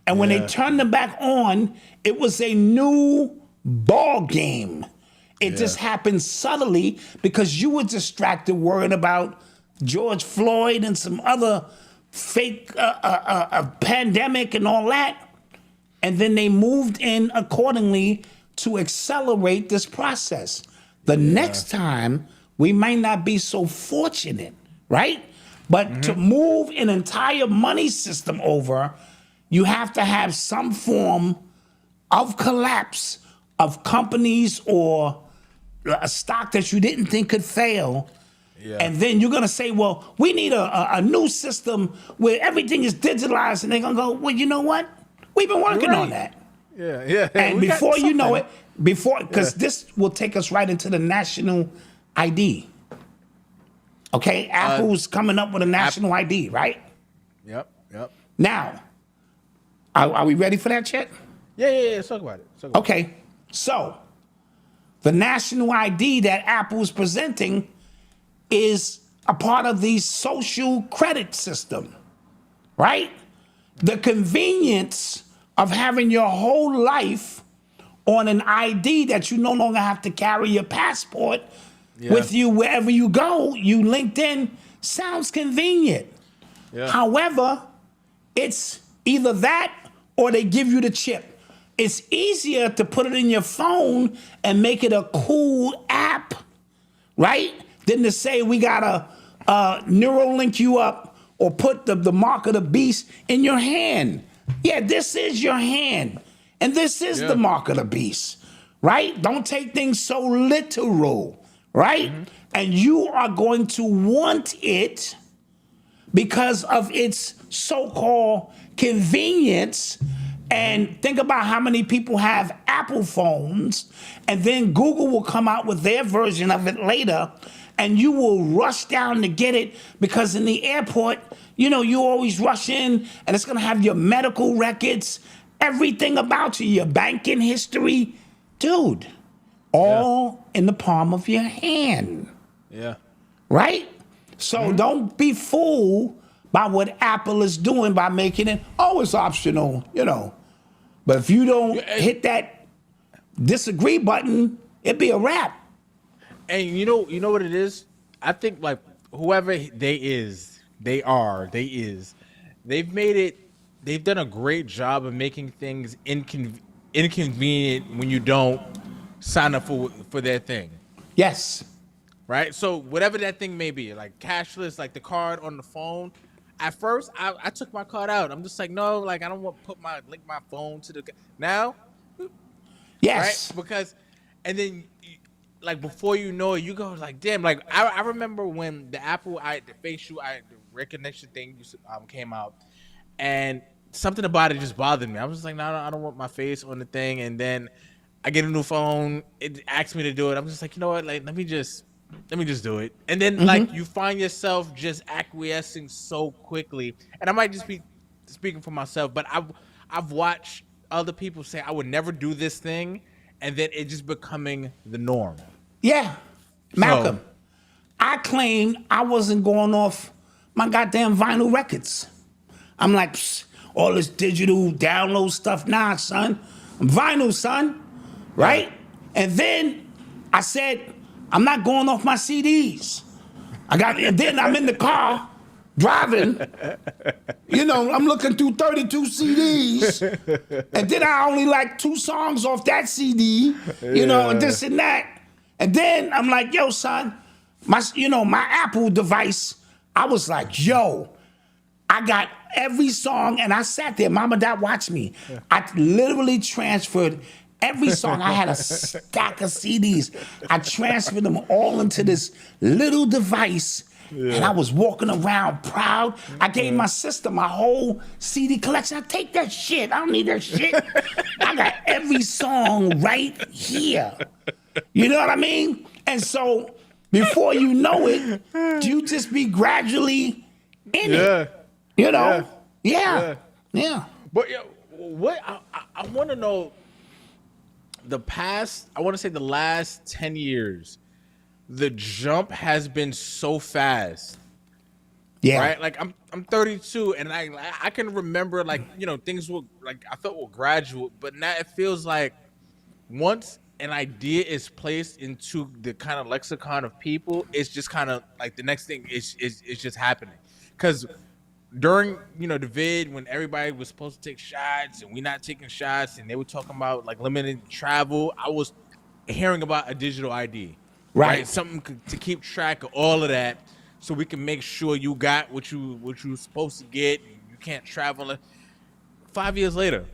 and when they turned them back on, it was a new ball game. It just happened subtly because you were distracted worrying about George Floyd and some other fake pandemic and all that. And then they moved in accordingly to accelerate this process. The next time, we might not be so fortunate, right? But to move an entire money system over, you have to have some form of collapse of companies or a stock that you didn't think could fail. Yeah. And then you're going to say, well, we need a new system where everything is digitalized. And they're going to go, well, you know what? We've been working on that. Yeah. And before you know it, because this will take us right into the national ID. Okay, Apple's coming up with a national ID, right? Yep. Now, are we ready for that, Chet? Yeah. Let's talk about it. Okay, so the national ID that Apple's presenting is a part of the social credit system, right? The convenience of having your whole life on an ID that you no longer have to carry your passport with you wherever you go, you linked in, sounds convenient. Yeah. However, it's either that or they give you the chip. It's easier to put it in your phone and make it a cool app, right? Than to say we gotta Neuralink you up or put the mark of the beast in your hand. Yeah, this is your hand. And this is the mark of the beast, right? Don't take things so literal, right? And you are going to want it because of its so-called convenience. And think about how many people have Apple phones, and then Google will come out with their version of it later, and you will rush down to get it because in the airport, you always rush in, and it's gonna have your medical records, everything about you, your banking history. Dude, all in the palm of your hand. Yeah. Right? So don't be fooled by what Apple is doing by making it, it's optional, But if you don't hit that disagree button, it'd be a wrap. And you know what it is? I think like whoever they've made it. They've done a great job of making things inconvenient when you don't sign up for their thing. Yes. Right? So whatever that thing may be, like cashless, like the card on the phone. At first, I took my card out. I'm just like, no, like I don't want to link my phone to the now. Yes. Right? Because, and then like before you know it, you go like, damn. Like I remember when the facial recognition thing came out, and something about it just bothered me. I was like, no, I don't want my face on the thing. And then I get a new phone. It asks me to do it. I'm just like, you know what? Like, let me just do it. And then like you find yourself just acquiescing so quickly. And I might just be speaking for myself, but I've watched other people say I would never do this thing, and then it just becoming the norm. Yeah, Malcom. I claimed I wasn't going off my goddamn vinyl records. I'm like, all this digital download stuff. Nah, son. I'm vinyl, son. Right? And then I said, I'm not going off my CDs. And then I'm in the car driving. I'm looking through 32 CDs. And then I only like 2 songs off that CD, and this and that. And then I'm like, yo, son, my Apple device, I was like, yo, I got every song, and I sat there, mom and dad watched me. I literally transferred every song. I had a stack of CDs. I transferred them all into this little device, and I was walking around proud. I gave my sister my whole CD collection. I take that shit. I don't need that shit. I got every song right here. You know what I mean? And so before you know it, you just be gradually in it. Yeah. But what I want to know, I want to say the last 10 years, the jump has been so fast. Yeah. Right? Like I'm 32 and I can remember things were I felt were gradual, but now it feels like once an idea is placed into the kind of lexicon of people, it's just kind of like the next thing is just happening. Because during the vid, when everybody was supposed to take shots and we not taking shots, and they were talking about limited travel, I was hearing about a digital ID, right? Something to keep track of all of that, so we can make sure you got what you were supposed to get. And you can't travel. 5 years later,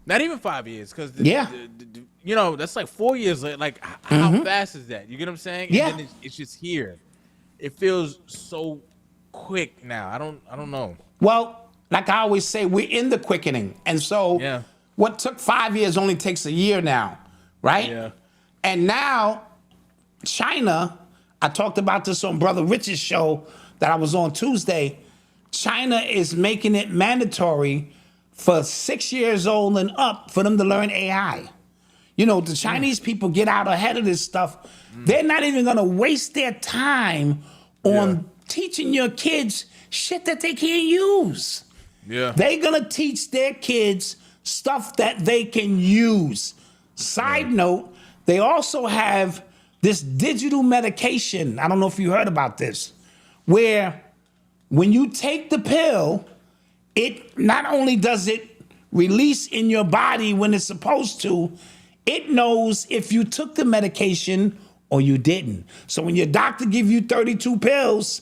not even 5 years, because that's like 4 years later. Like how fast is that? You get what I'm saying? Yeah. And then it's just here. It feels so quick now. I don't know. Well, like I always say, we're in the quickening. And so what took 5 years only takes a year now, right? Yeah. And now China, I talked about this on Brother Rich's show that I was on Tuesday. China is making it mandatory for 6 years old and up for them to learn AI. The Chinese people get out ahead of this stuff. They're not even gonna waste their time on teaching your kids shit that they can't use. Yeah. They're gonna teach their kids stuff that they can use. Side note, they also have this digital medication. I don't know if you heard about this, where when you take the pill, it not only does it release in your body when it's supposed to, it knows if you took the medication or you didn't. So when your doctor give you 32 pills,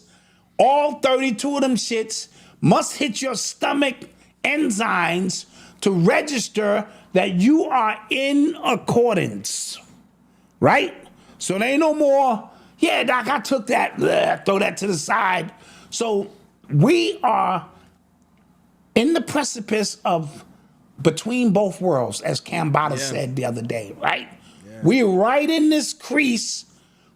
all 32 of them shits must hit your stomach enzymes to register that you are in accordance, right? So there ain't no more, yeah, doc, I took that, throw that to the side. So we are in the precipice of between both worlds, as Cambada said the other day, right? Yeah. We're right in this crease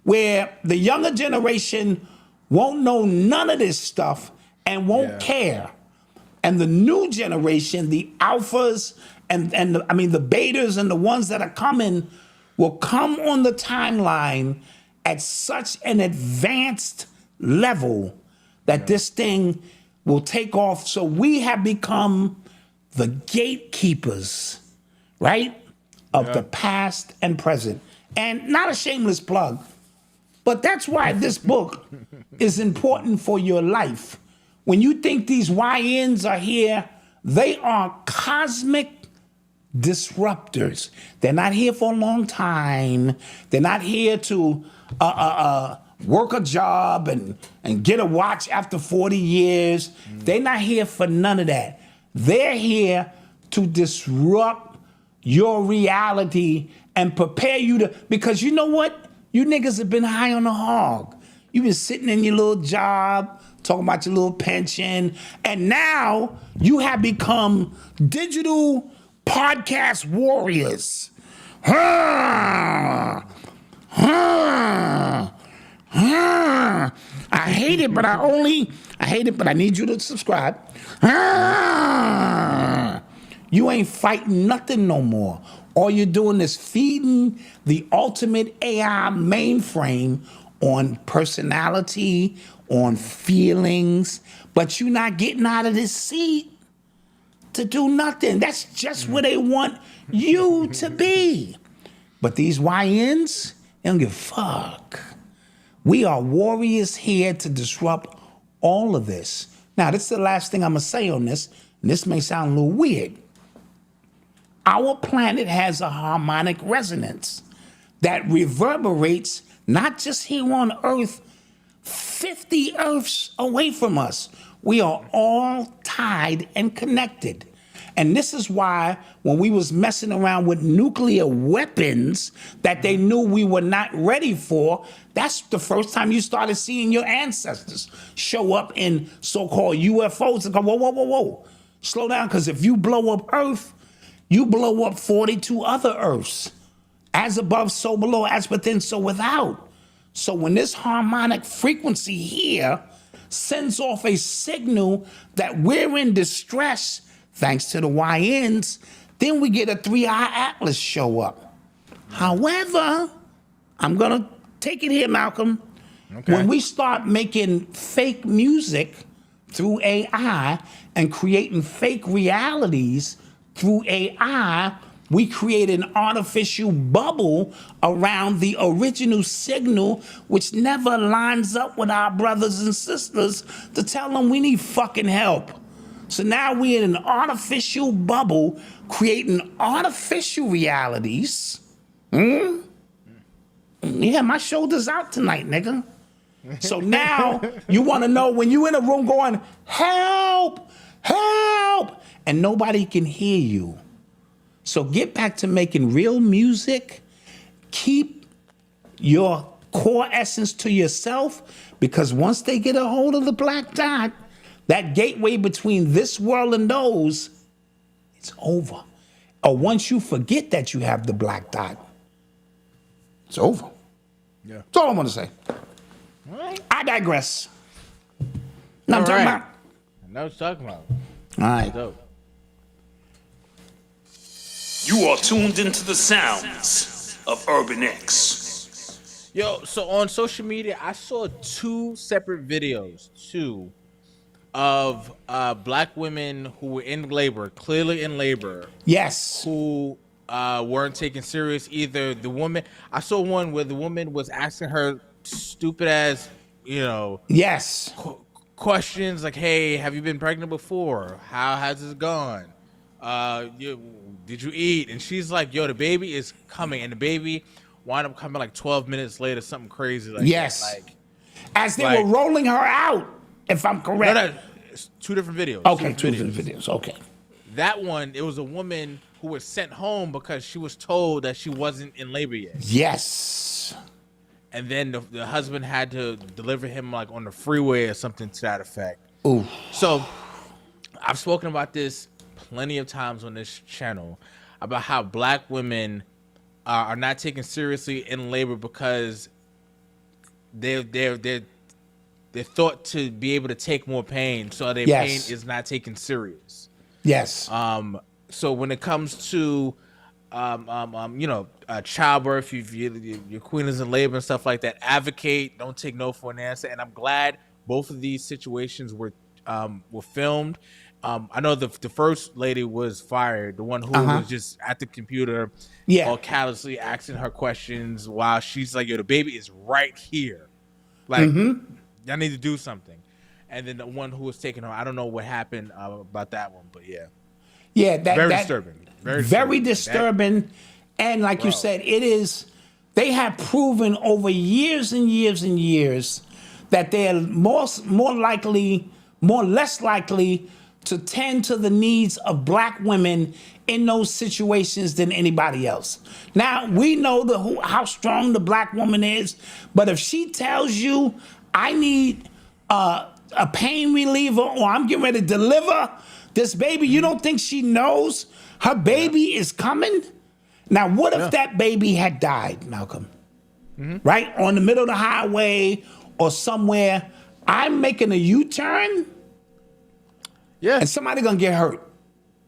where the younger generation won't know none of this stuff and won't care. And the new generation, the alphas and the betas and the ones that are coming will come on the timeline at such an advanced level that this thing will take off. So we have become the gatekeepers, right, of the past and present. And not a shameless plug, but that's why this book is important for your life. When you think these YNs are here, they are cosmic disruptors. They're not here for a long time. They're not here to work a job and get a watch after 40 years. They're not here for none of that. They're here to disrupt your reality and prepare you to, because you know what? You niggas have been high on the hog. You've been sitting in your little job, talking about your little pension, and now you have become digital podcast warriors. I hate it, but I need you to subscribe. You ain't fighting nothing no more. All you're doing is feeding the ultimate AI mainframe on personality, on feelings, but you're not getting out of this seat to do nothing. That's just where they want you to be. But these YNs, they don't give a fuck. We are warriors here to disrupt all of this. Now, this is the last thing I'm going to say on this, and this may sound a little weird. Our planet has a harmonic resonance that reverberates not just here on Earth, 50 Earths away from us. We are all tied and connected. And this is why when we was messing around with nuclear weapons that they knew we were not ready for, that's the first time you started seeing your ancestors show up in so-called UFOs and go, whoa, whoa, whoa, whoa. Slow down, because if you blow up Earth, you blow up 42 other Earths. As above, so below, as within, so without. So when this harmonic frequency here sends off a signal that we're in distress, thanks to the YNs, then we get a 3-eye atlas show up. However, I'm going to take it here, Malcolm. Okay. When we start making fake music through AI and creating fake realities through AI, we create an artificial bubble around the original signal, which never lines up with our brothers and sisters to tell them we need fucking help. So now we're in an artificial bubble, creating artificial realities. Yeah, my shoulder's out tonight, nigga. So now you want to know when you in a room going, help, help, and nobody can hear you. So get back to making real music. Keep your core essence to yourself, because once they get a hold of the black dot, that gateway between this world and those, it's over. Or once you forget that you have the black dot, it's over. Yeah. That's all I want to say. All right. I digress. Now I'm talking about. I know what you're talking about. All right. Dope. You are tuned into the sounds of Urban X. Yo, so on social media, I saw 2 separate videos, of black women who were in labor, clearly in labor. Yes. Who weren't taken serious either. The woman, I saw one where the woman was asking her stupid ass, yes, questions like, "Hey, have you been pregnant before? How has this gone? Did you eat?" And she's like, "Yo, the baby is coming," and the baby wound up coming like 12 minutes later, something crazy like yes, that. Like, as they were rolling her out, if I'm correct. No, it's 2 different videos. Okay, 2 different videos. Okay. That one, it was a woman who was sent home because she was told that she wasn't in labor yet. Yes. And then the husband had to deliver him like on the freeway or something to that effect. Ooh. So I've spoken about this plenty of times on this channel about how black women are not taken seriously in labor because they're thought to be able to take more pain, so their pain is not taken serious. Yes. So when it comes to childbirth, your queen is in labor and stuff like that, advocate, don't take no for an answer. And I'm glad both of these situations were filmed. I know the first lady was fired, the one who was just at the computer, all callously asking her questions while she's like, "Yo, the baby is right here. Like, y'all need to do something." And then the one who was taking her, I don't know what happened about that one, but yeah. Yeah, very disturbing. Very disturbing. And like you said, it is, they have proven over years and years and years that they're less likely to tend to the needs of black women in those situations than anybody else. Now, we know how strong the black woman is, but if she tells you, "I need a pain reliever," or "I'm getting ready to deliver this baby," you don't think she knows her baby is coming? Now, what if that baby had died, Malcolm? Right? On the middle of the highway or somewhere, I'm making a U-turn, and somebody gonna get hurt.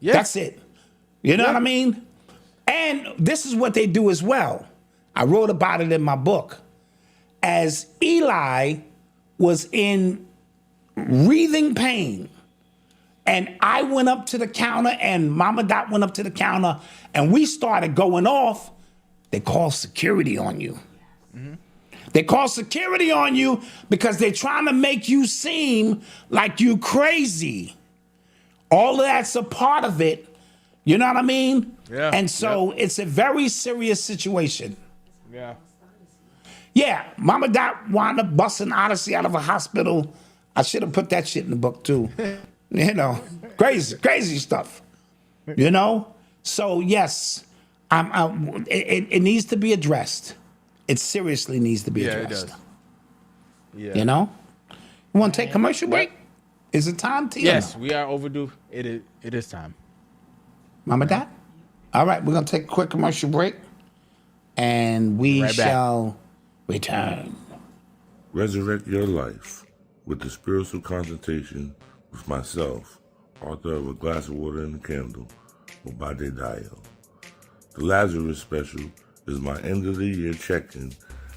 That's it. You know what I mean? And this is what they do as well. I wrote about it in my book. As Eli was in wreathing pain, And I went up to the counter, and Mama Dot went up to the counter, and we started going off. They call security on you. They call security on you because they're trying to make you seem like you crazy. All of that's a part of it. You know what I mean? Yeah. And so it's a very serious situation. Yeah. Yeah, Mama Dot wound up busting Odyssey out of a hospital. I should have put that shit in the book too. You know, crazy stuff. You know? So yes, it needs to be addressed. It seriously needs to be addressed. It does. Yeah. You know? You want to take commercial break? Is it time to? Yes, we are overdue. It is time. Mama Dot? All right, we're going to take a quick commercial break, and we Right back. shall return. Resurrect your life with the spiritual consultation with myself, author of A Glass of Water and a Candle, Obade Dayo. The Lazarus special is my end of the year check-in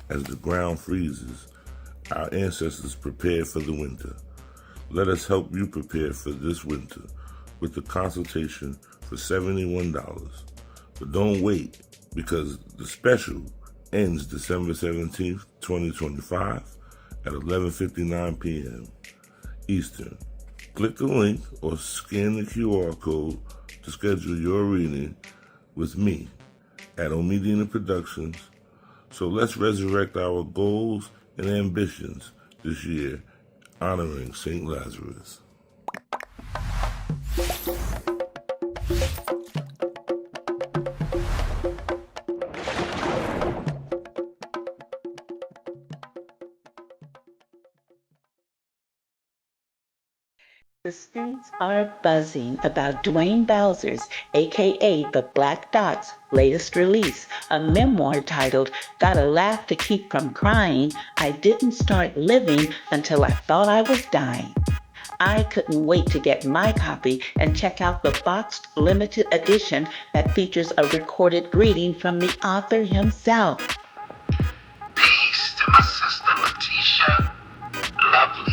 as the ground freezes. Our ancestors prepared for the winter. Let us help you prepare for this winter with the consultation for $71. But don't wait, because the special ends December 17th, 2025 at 11:59 p.m. Eastern. Click the link or scan the QR code to schedule your reading with me at Omedina Productions. So let's resurrect our goals and ambitions this year, honoring St. Lazarus. The streets are buzzing about Dwayne Bowser's, aka The Black Dot's, latest release, a memoir titled Gotta Laugh to Keep from Crying. I didn't start living until I thought I was dying. I couldn't wait to get my copy and check out the boxed limited edition that features a recorded reading from the author himself. Peace to my sister Letitia. Lovely.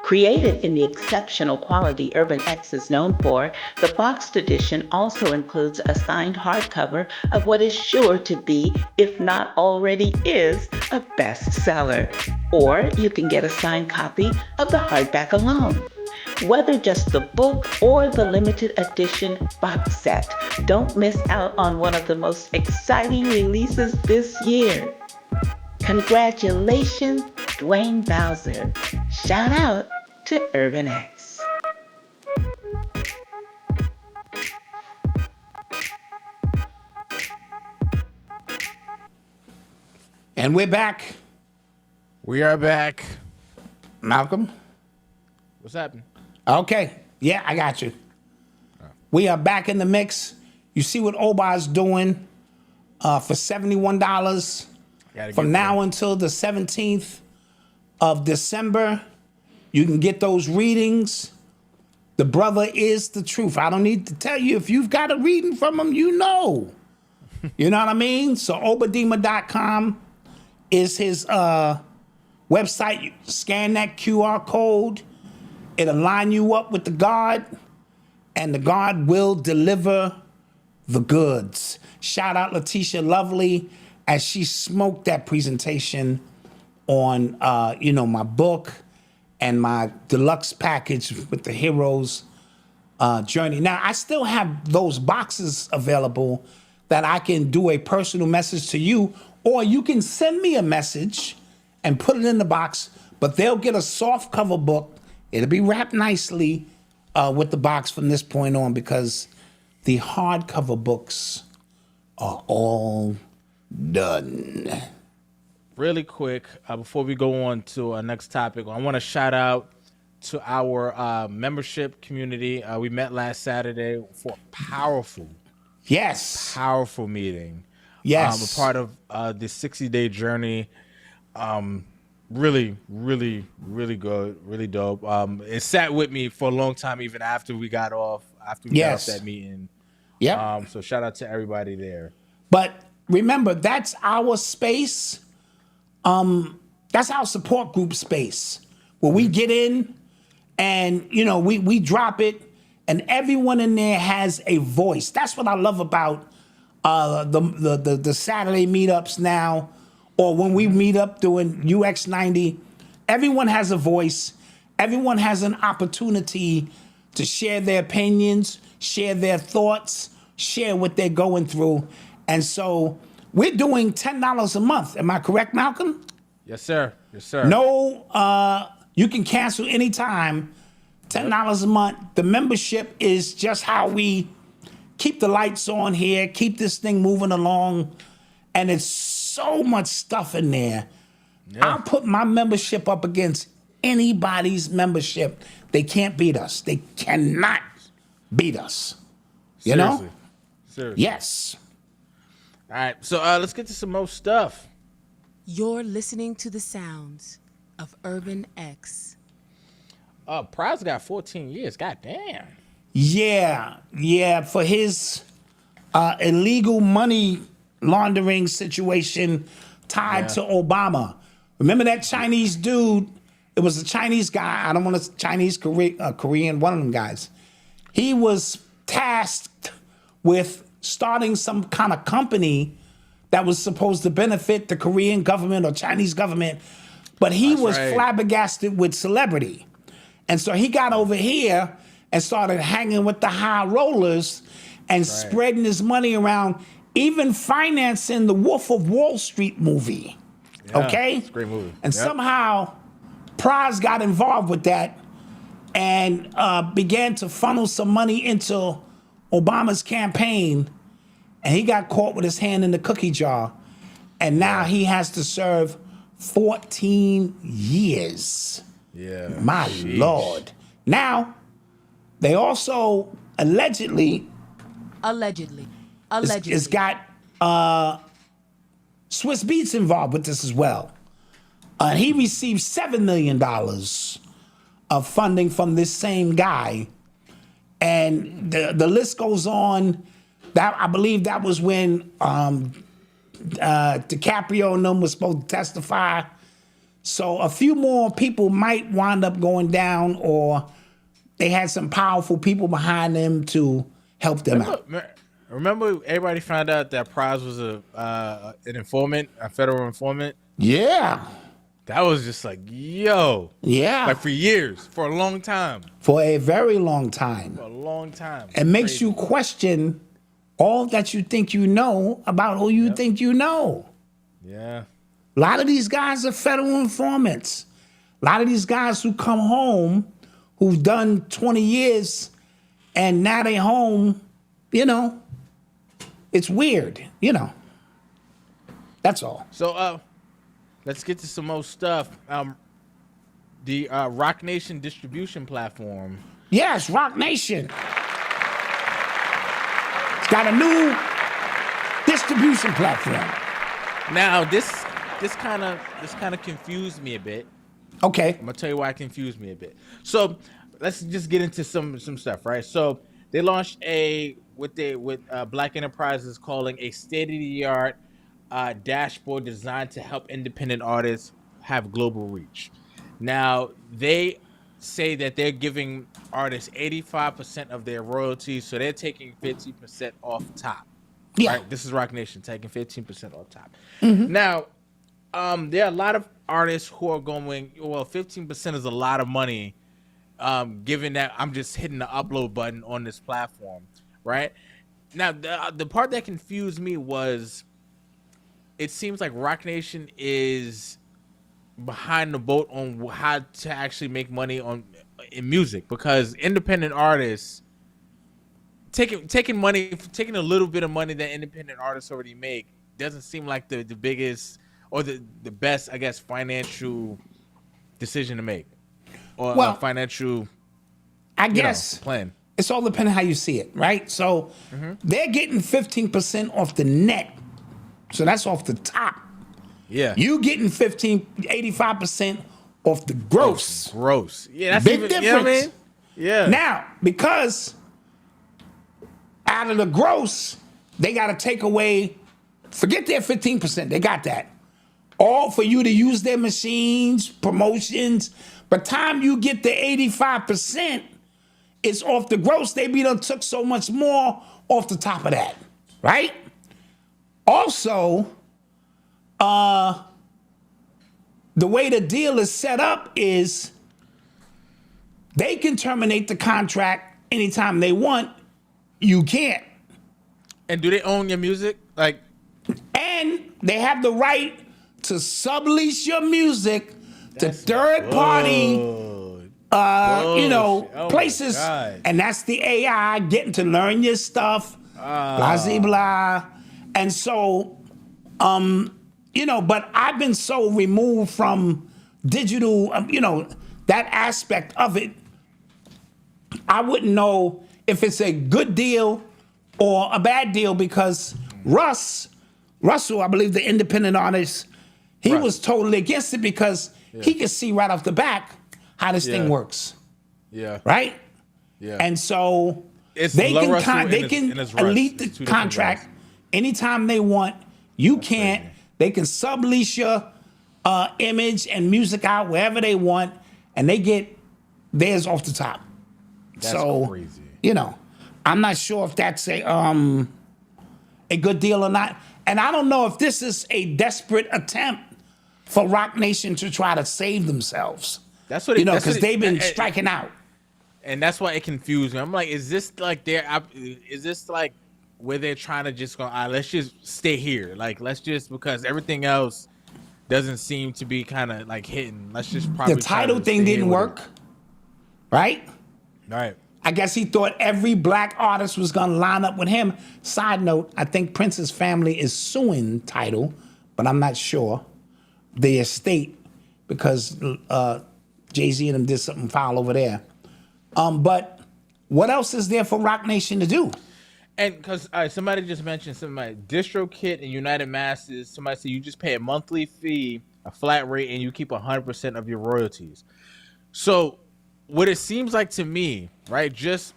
Created in the exceptional quality Urban X is known for, the boxed edition also includes a signed hardcover of what is sure to be, if not already is, a bestseller. Or you can get a signed copy of the hardback alone. Whether just the book or the limited edition box set, don't miss out on one of the most exciting releases this year. Congratulations, Dwayne Bowser. Shout out to Urban X. And we're back. We are back. Malcolm? What's happening? Okay. Yeah, I got you. We are back in the mix. You see what Oba's doing for $71 from now until the 17th of December. You can get those readings. The brother is the truth. I don't need to tell you. If you've got a reading from him, you know. You know what I mean? So obadima.com is his website. You scan that QR code. It'll line you up with the God, and the God will deliver the goods. Shout out Letitia Lovely as she smoked that presentation on my book and my deluxe package with the hero's journey. Now, I still have those boxes available that I can do a personal message to you, or you can send me a message and put it in the box, but they'll get a soft cover book. It'll be wrapped nicely with the box from this point on, because the hardcover books are all done. Really quick, before we go on to our next topic, I want to shout out to our membership community. We met last Saturday for a powerful meeting. Yes. A part of this 60-day journey. Really good, really dope. It sat with me for a long time, even after we got off that meeting. Yeah. So shout out to everybody there. But remember, that's our space. That's our support group space where we get in And, you know, we drop it, and everyone in there has a voice. That's what I love about the Saturday meetups now, or when we meet up doing UX90. Everyone has a voice. Everyone has an opportunity to share their opinions, share their thoughts, share what they're going through. And so we're doing $10 a month. Am I correct, Malcolm? Yes, sir. Yes, sir. No, you can cancel anytime. $10 a month. The membership is just how we keep the lights on here, keep this thing moving along. And it's so much stuff in there. Yeah. I'll put my membership up against anybody's membership. They can't beat us. They cannot beat us. You Seriously. know? Seriously. Yes. All right. So let's get to some more stuff. You're listening to the sounds of Urban X. Prize got 14 years. God damn. Yeah. For his illegal money laundering situation tied to Obama. Remember that Chinese dude? It was a Chinese guy. I don't want to Chinese, Korean, one of them guys. He was tasked with starting some kind of company that was supposed to benefit the Korean government or Chinese government, but he was flabbergasted with celebrity. And so he got over here and started hanging with the high rollers and spreading his money around, even financing the Wolf of Wall Street movie. Yeah, okay? It's a great movie. And somehow Prize got involved with that and began to funnel some money into Obama's campaign, and he got caught with his hand in the cookie jar, and now he has to serve 14 years. Yeah. My Lord. Now, they also allegedly it's got Swiss Beats involved with this as well. He received $7 million of funding from this same guy. And the list goes on. That I believe that was when DiCaprio and them was supposed to testify. So a few more people might wind up going down, or they had some powerful people behind them to help them out. Remember, everybody found out that Prize was an informant, a federal informant? Yeah. That was just like, yo. Yeah. Like for years, for a long time. For a very long time. For a long time. It makes you question all that you think you know about who you think you know. Yeah. A lot of these guys are federal informants. A lot of these guys who come home, who've done 20 years, and now they home, you know, it's weird, you know. That's all. So let's get to some more stuff. The Roc Nation distribution platform. Yes, Roc Nation. It's got a new distribution platform. Now this kind of confused me a bit. Okay. I'm gonna tell you why it confused me a bit. So let's just get into some stuff, right? So they launched what Black Enterprises calling a state-of-the-art dashboard designed to help independent artists have global reach. Now they say that they're giving artists 85% of their royalties, so they're taking 15% off top. Yeah. Right? This is Roc Nation taking 15% off top. Mm-hmm. Now, there are a lot of artists who are going, well, 15% is a lot of money, given that I'm just hitting the upload button on this platform, right? Now, the part that confused me was it seems like Roc Nation is behind the boat on how to actually make money in music, because independent artists taking a little bit of money that independent artists already make doesn't seem like the biggest or the best, I guess, financial decision to make, or financial plan. It's all depending how you see it, right? So they're getting 15% off the net, so that's off the top. Yeah, you getting 85% off the gross. Yeah, that's big difference. You know what I mean? Yeah. Now, because out of the gross, they got to take away, forget their 15%, they got that. All for you to use their machines, promotions, By the time you get to 85%, it's off the gross. They be done took so much more off the top of that, right? Also, the way the deal is set up is they can terminate the contract anytime they want. You can't. And do they own your music? Like, and they have the right to sublease your music to third party places, and that's the AI getting to learn your stuff, blah, blah, blah. And so, but I've been so removed from digital, that aspect of it. I wouldn't know if it's a good deal or a bad deal because Russell, I believe the independent artist, he was totally against it because he could see right off the back how this thing works. Yeah. Right? Yeah. And so It's they Lil can Russell and it's Russ. elite It's the two different contract guys. anytime they want. You can't. crazy. They can sublease your image and music out wherever they want, and they get theirs off the top. That's so crazy. I'm not sure if that's a good deal or not. And I don't know if this is a desperate attempt for Roc Nation to try to save themselves. That's what because they've been striking out. And that's why it confused me. I'm like, is this like where they're trying to just go, let's just stay here. Like, let's just, because everything else doesn't seem to be kind of like hitting. Let's just probably The title thing didn't work, right? Right. I guess he thought every black artist was going to line up with him. Side note, I think Prince's family is suing Tidal, but I'm not sure. The estate, because Jay-Z and them did something foul over there. But what else is there for Roc Nation to do? And because somebody just mentioned DistroKit and United Masses, somebody said you just pay a monthly fee, a flat rate, and you keep 100% of your royalties. So what it seems like to me, right, just,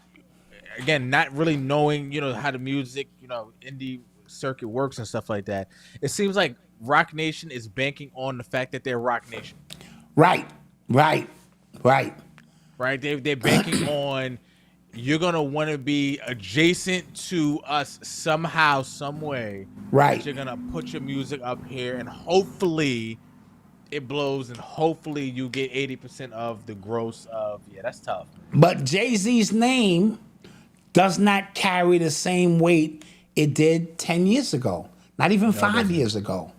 again, not really knowing, how the music, indie circuit works and stuff like that, it seems like Roc Nation is banking on the fact that they're Roc Nation. Right. Right? They're banking on you're going to want to be adjacent to us somehow, some way. Right. That you're going to put your music up here and hopefully it blows and hopefully you get 80% of the gross of, that's tough. But Jay-Z's name does not carry the same weight it did 10 years ago, not even 5 years ago,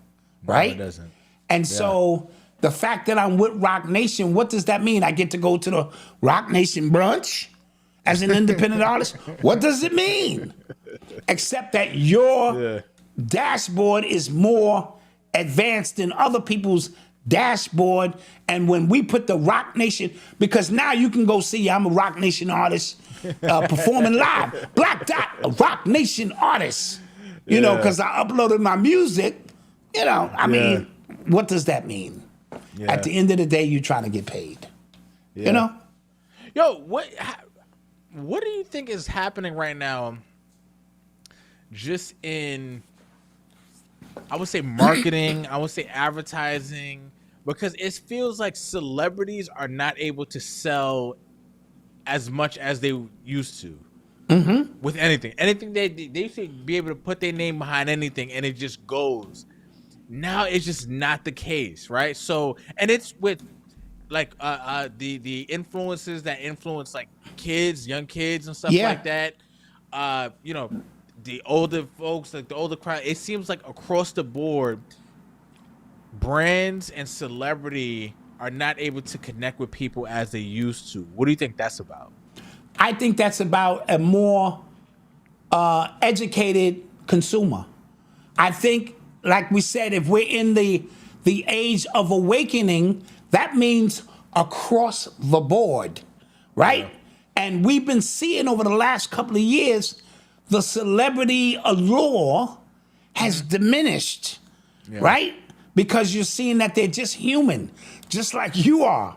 right? No, it doesn't. And so the fact that I'm with Roc Nation, what does that mean? I get to go to the Roc Nation brunch as an independent artist? What does it mean? Except that your dashboard is more advanced than other people's dashboard. And when we put the Roc Nation, because now you can go see I'm a Roc Nation artist performing live. Black Dot, a Roc Nation artist. Because I uploaded my music. I mean, what does that mean? At the end of the day, you're trying to get paid. Yo, what do you think is happening right now just in, I would say marketing, I would say advertising, because it feels like celebrities are not able to sell as much as they used to with anything. Anything they should be able to put their name behind anything and it just goes. Now it's just not the case, right? So, and it's with like the influences that influence like kids, young kids and stuff like that. The older folks, like the older crowd, it seems like across the board, brands and celebrity are not able to connect with people as they used to. What do you think that's about? I think that's about a more educated consumer. I think, like we said, if we're in the age of awakening, that means across the board, right? And we've been seeing over the last couple of years, the celebrity allure has diminished, right? Because you're seeing that they're just human, just like you are,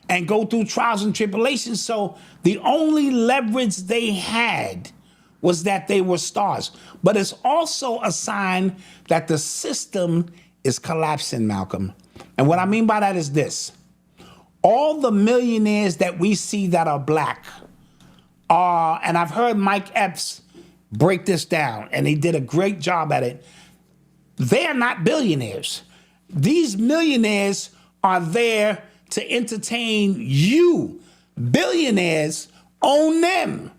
and go through trials and tribulations. So the only leverage they had was that they were stars. But it's also a sign that the system is collapsing, Malcolm. And what I mean by that is this. all the millionaires that we see that are black are, and I've heard Mike Epps break this down, and he did a great job at it. They're not billionaires. These millionaires are there to entertain you. Billionaires own them,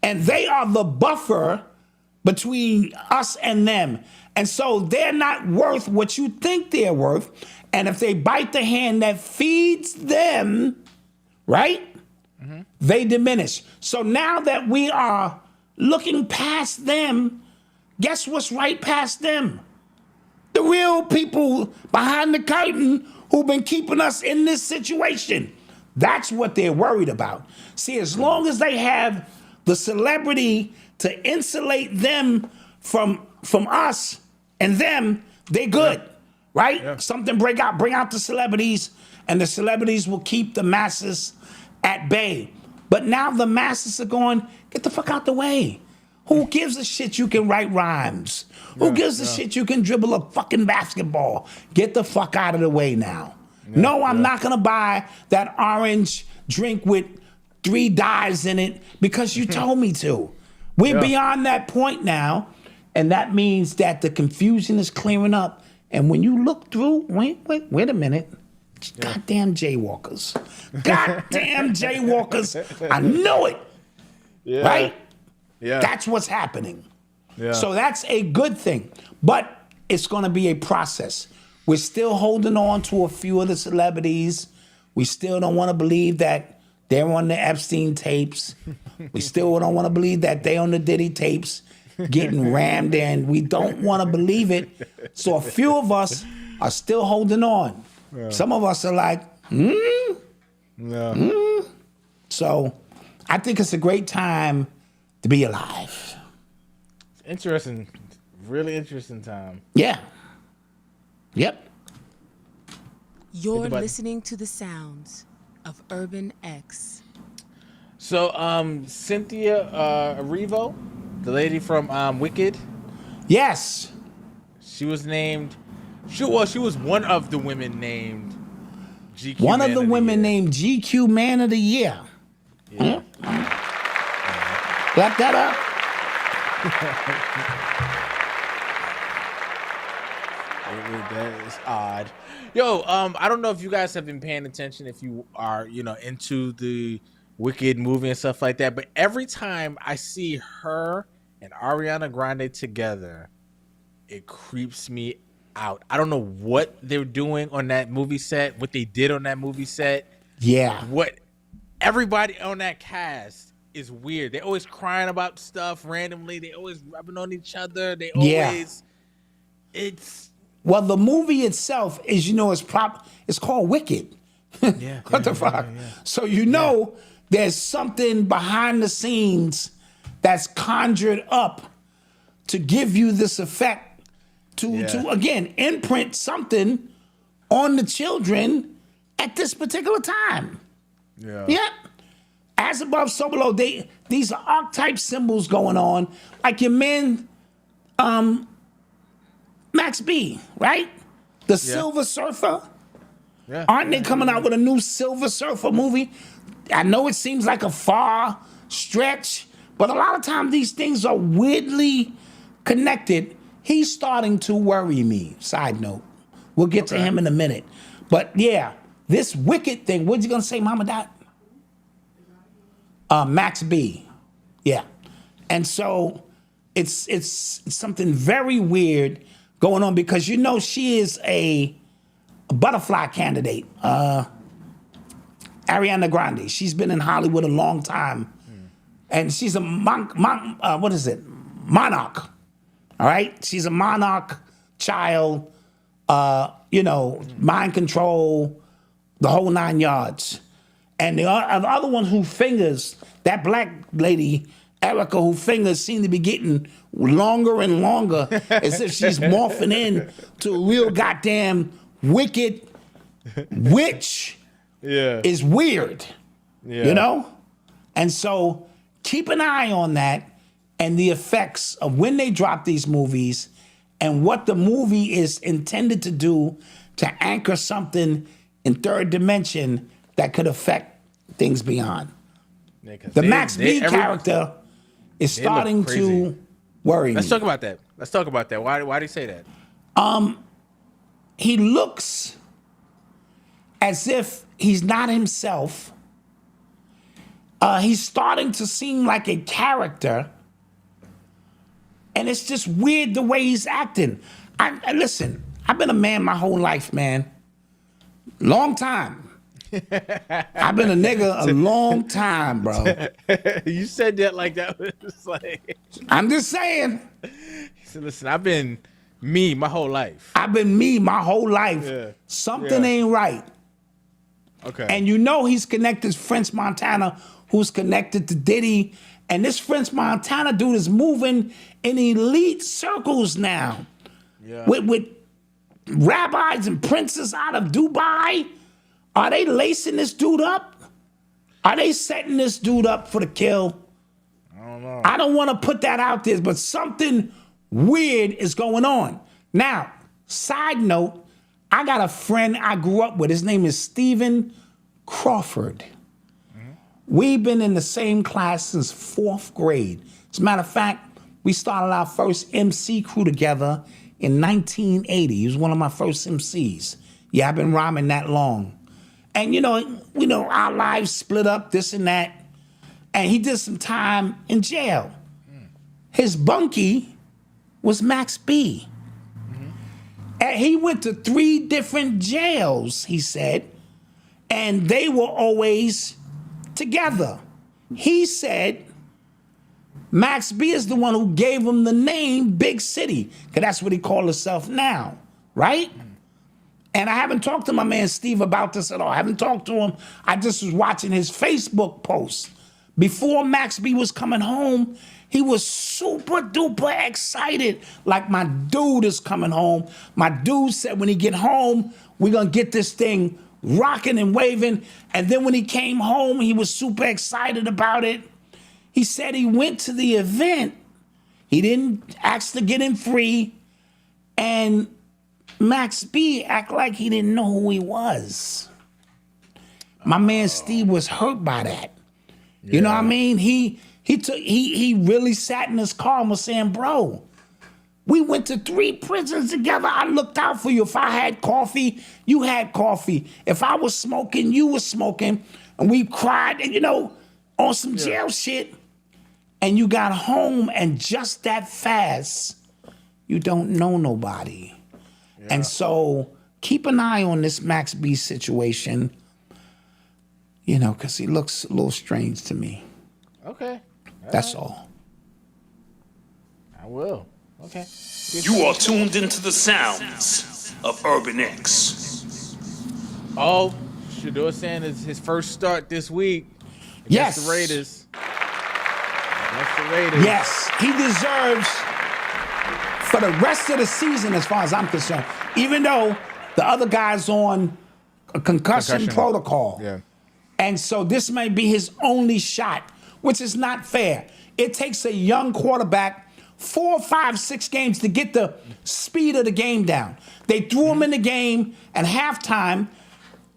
and they are the buffer between us and them. And so they're not worth what you think they're worth. And if they bite the hand that feeds them, right, they diminish. So now that we are looking past them, guess what's right past them? The real people behind the curtain who've been keeping us in this situation. That's what they're worried about. See, as long as they have the celebrity to insulate them from us and them, they're good, right? Something bring out the celebrities, and the celebrities will keep the masses at bay. But now the masses are going, get the fuck out the way. Who gives a shit you can write rhymes? Who gives a shit you can dribble a fucking basketball? Get the fuck out of the way now. No, I'm not gonna buy that orange drink with 3 dyes in it because you told me to. We're beyond that point now, and that means that the confusion is clearing up. And when you look through, wait a minute. Goddamn jaywalkers. Goddamn jaywalkers. I know it. Right? Yeah. That's what's happening. Yeah. So that's a good thing. But it's going to be a process. We're still holding on to a few of the celebrities. We still don't want to believe that they're on the Epstein tapes. We still don't want to believe that they're on the Diddy tapes getting rammed in. We don't want to believe it. So a few of us are still holding on. Yeah. Some of us are like, So I think it's a great time to be alive. Interesting. Really interesting time. Yeah. Yep. You're listening to the sounds of Urban X. So, Cynthia Erivo, the lady from Wicked. Yes. She was named. She was one of the women named GQ. One of the women named GQ Man of the Year. Yeah. Clap that up. That is odd. Yo, I don't know if you guys have been paying attention, if you are, into the Wicked movie and stuff like that, but every time I see her and Ariana Grande together, it creeps me out. I don't know what they're doing on that movie set, what they did on that movie set. Yeah. What everybody on that cast is weird. They're always crying about stuff randomly. They always rubbing on each other. They always it's well, the movie itself is, it's called Wicked. What the fuck? Yeah. So there's something behind the scenes that's conjured up to give you this effect to again imprint something on the children at this particular time. Yeah. As above, so below. These are archetype symbols going on. Like your man, Max B, right? The Silver Surfer. Yeah. Aren't they coming out with a new Silver Surfer movie? I know it seems like a far stretch, but a lot of times these things are weirdly connected. He's starting to worry me. Side note. We'll get to him in a minute. But yeah, this Wicked thing, what's you gonna say, Mama Dot? Max B. Yeah. And so it's something very weird going on because she is a butterfly candidate. Ariana Grande. She's been in Hollywood a long time. And she's a monarch. All right? She's a monarch child, mind control, the whole 9 yards. And the other one who fingers, that black lady, Erica, who fingers seem to be getting longer and longer as if she's morphing in to a real goddamn wicked witch is weird, And so keep an eye on that and the effects of when they drop these movies and what the movie is intended to do to anchor something in third dimension that could affect things beyond. Yeah, 'cause The Max B character is they look starting crazy. to worry Let's me. talk about that. Let's talk about that. Why do you say that? He looks as if he's not himself. He's starting to seem like a character. And it's just weird the way he's acting. Listen, I've been a man my whole life, man. Long time. I've been a nigga a long time, bro. You said that like that was like. I'm just saying. So listen, I've been me my whole life. I've been me my whole life. Yeah. Something Yeah. ain't right. Okay. And you know he's connected to French Montana, who's connected to Diddy. And this French Montana dude is moving in elite circles now. Yeah. With rabbis and princes out of Dubai. Are they lacing this dude up? Are they setting this dude up for the kill? I don't know. I don't want to put that out there, but something weird is going on. Now, side note, I got a friend I grew up with. His name is Stephen Crawford. We've been in the same class since 4th grade. As a matter of fact, we started our first MC crew together in 1980. He was one of my first MCs. Yeah, I've been rhyming that long. And you know, our lives split up, this and that. And he did some time in jail. His bunkie was Max B. And he went to 3 different jails, he said, and they were always together. He said Max B is the one who gave him the name Big City, because that's what he called himself now, right? And I haven't talked to my man Steve about this at all. I haven't talked to him. I just was watching his Facebook post. Before Max B was coming home, he was super duper excited. Like, my dude is coming home. My dude said when he get home, we're gonna get this thing rocking and waving. And then when he came home, he was super excited about it. He said he went to the event. He didn't ask to get in free. And Max B act like he didn't know who he was. My man Steve was hurt by that. Yeah. You know what I mean? He really sat in his car and was saying, bro, we went to 3 prisons together. I looked out for you. If I had coffee, you had coffee. If I was smoking, you was smoking. And we cried, and on some jail shit. And you got home, and just that fast, you don't know nobody. Yeah. And so keep an eye on this Max B situation, because he looks a little strange to me. Okay. That's all. I will. Okay. You are tuned into the sounds of Urban X. Oh, Shador saying is his first start this week against the Raiders. Against the Raiders. Yes, he deserves for the rest of the season, as far as I'm concerned, even though the other guy's on a concussion protocol. Yeah. And so this may be his only shot, which is not fair. It takes a young quarterback 4, 5, 6 games to get the speed of the game down. They threw him in the game at halftime.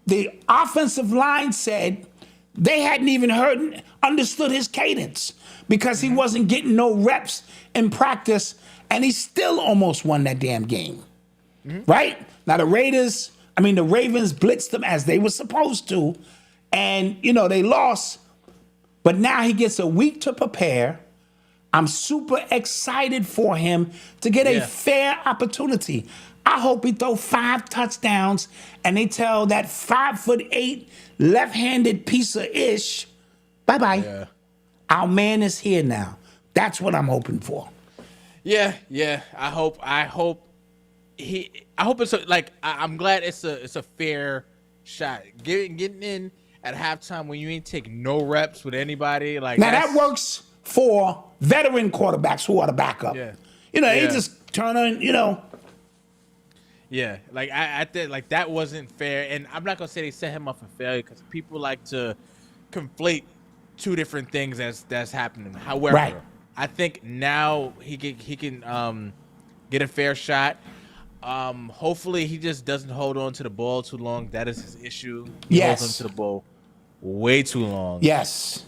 The offensive line said they hadn't even understood his cadence because he wasn't getting no reps in practice, and he still almost won that damn game. Right? Now the Ravens blitzed them as they were supposed to, and they lost. But now he gets a week to prepare. I'm super excited for him to get a fair opportunity. I hope he throw 5 touchdowns and they tell that 5'8" left-handed piece of ish, bye-bye. Yeah. Our man is here now. That's what I'm hoping for. Yeah. I hope it's I'm glad it's a fair shot. Getting in at halftime when you ain't take no reps with anybody. Like, now that works for veteran quarterbacks who are the backup. Yeah. They just turn on, Yeah, I think that wasn't fair, and I'm not gonna say they set him up for failure because people like to conflate 2 different things that's happening. However, I think now he can get a fair shot. Hopefully he just doesn't hold on to the ball too long. That is his issue. He holds on to the ball way too long. Yes.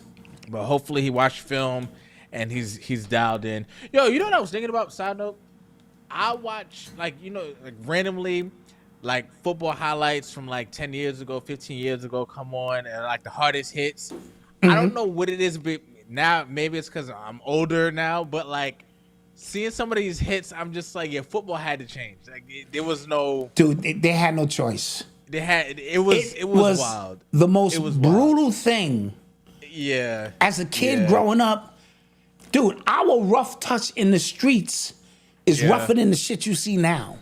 But hopefully he watched film and he's dialed in. Yo, you know what I was thinking about? Side note, I watch like randomly like football highlights from like 10 years ago, 15 years ago come on, and like the hardest hits. I don't know what it is, but now maybe it's because I'm older now, but like seeing some of these hits, I'm just like, yeah, football had to change. Like there was no dude. They had no choice. It was wild. The most brutal thing. Yeah. As a kid growing up, dude, our rough touch in the streets is rougher than the shit you see now.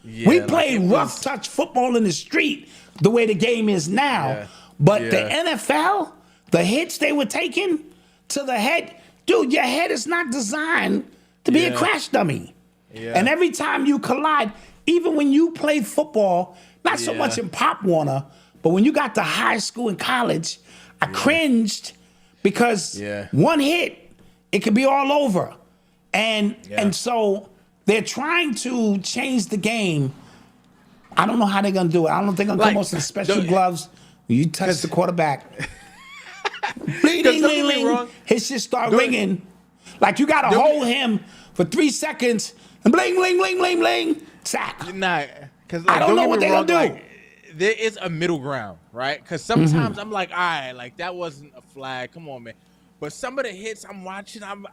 Yeah, we played rough touch football in the street the way the game is now. But the NFL, the hits they were taking to the head, dude, your head is not designed to be a crash dummy. Yeah. And every time you collide, even when you play football, not so much in Pop Warner, but when you got to high school and college, I cringed because one hit, it could be all over. And so they're trying to change the game. I don't know how they're gonna do it. I don't think I'm gonna come with some special gloves. You touch the quarterback. Bling, ding, ling, ling. His shit start ringing. Like you gotta hold him for 3 seconds and bling, bling, bling, bling, bling. Sack. Nah, because I don't know what they're gonna do. Like, there is a middle ground, right? Because sometimes I'm like, all right, like that wasn't a flag. Come on, man. But some of the hits I'm watching, I'm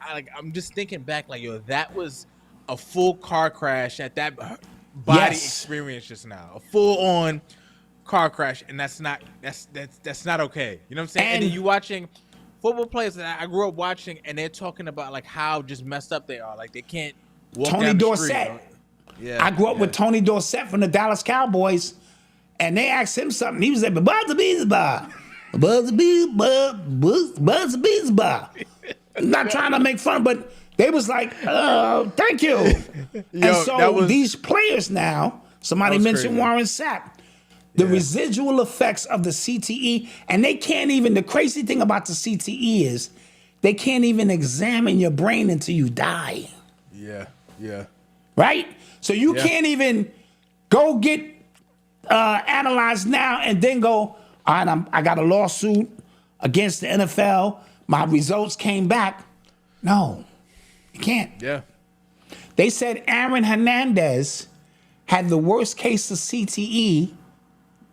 just thinking back, like, yo, that was a full car crash at that body experience just now. A full on car crash, and that's not okay. You know what I'm saying? And then you watching football players that I grew up watching, and they're talking about like how just messed up they are. Like they can't walk Tony down the Dorsett. street. Yeah, I grew up with Tony Dorsett from the Dallas Cowboys, and they asked him something. He was like, "Buzz the bees bar, buzz the bees bar." Not trying to make fun, but they was like, "Thank you." Yo, and so these players now, somebody mentioned crazy. Warren Sapp. The residual effects of the CTE, and they can't even. The crazy thing about the CTE is they can't even examine your brain until you die. Yeah. Right? So you can't even go get analyzed now and then go, all right, I got a lawsuit against the NFL. My results came back. No, you can't. Yeah. They said Aaron Hernandez had the worst case of CTE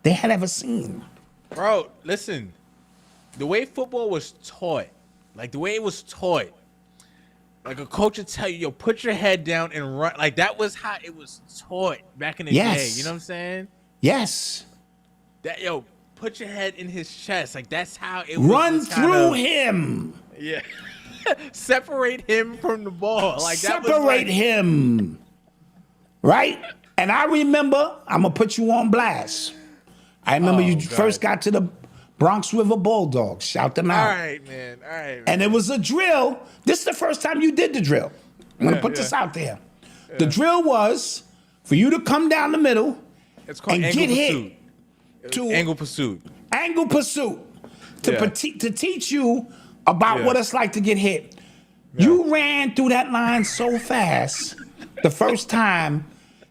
they had ever seen. Bro, listen, the way football was taught, like the way it was taught, like a coach would tell you, yo, put your head down and run. Like that was how it was taught back in the day. You know what I'm saying? Yes. That put your head in his chest. Like that's how it run was. Run through him. Yeah. Separate him from the ball. Like that was separate him. Right? And I remember, I'm gonna put you on blast. I remember you first got to the Bronx River Bulldogs. Shout them out. All right, man. And it was a drill. This is the first time you did the drill. I'm going to put this out there. Yeah. The drill was for you to come down the middle and get hit. Angle pursuit. Angle pursuit. To teach you about what it's like to get hit. Yeah. You ran through that line so fast the first time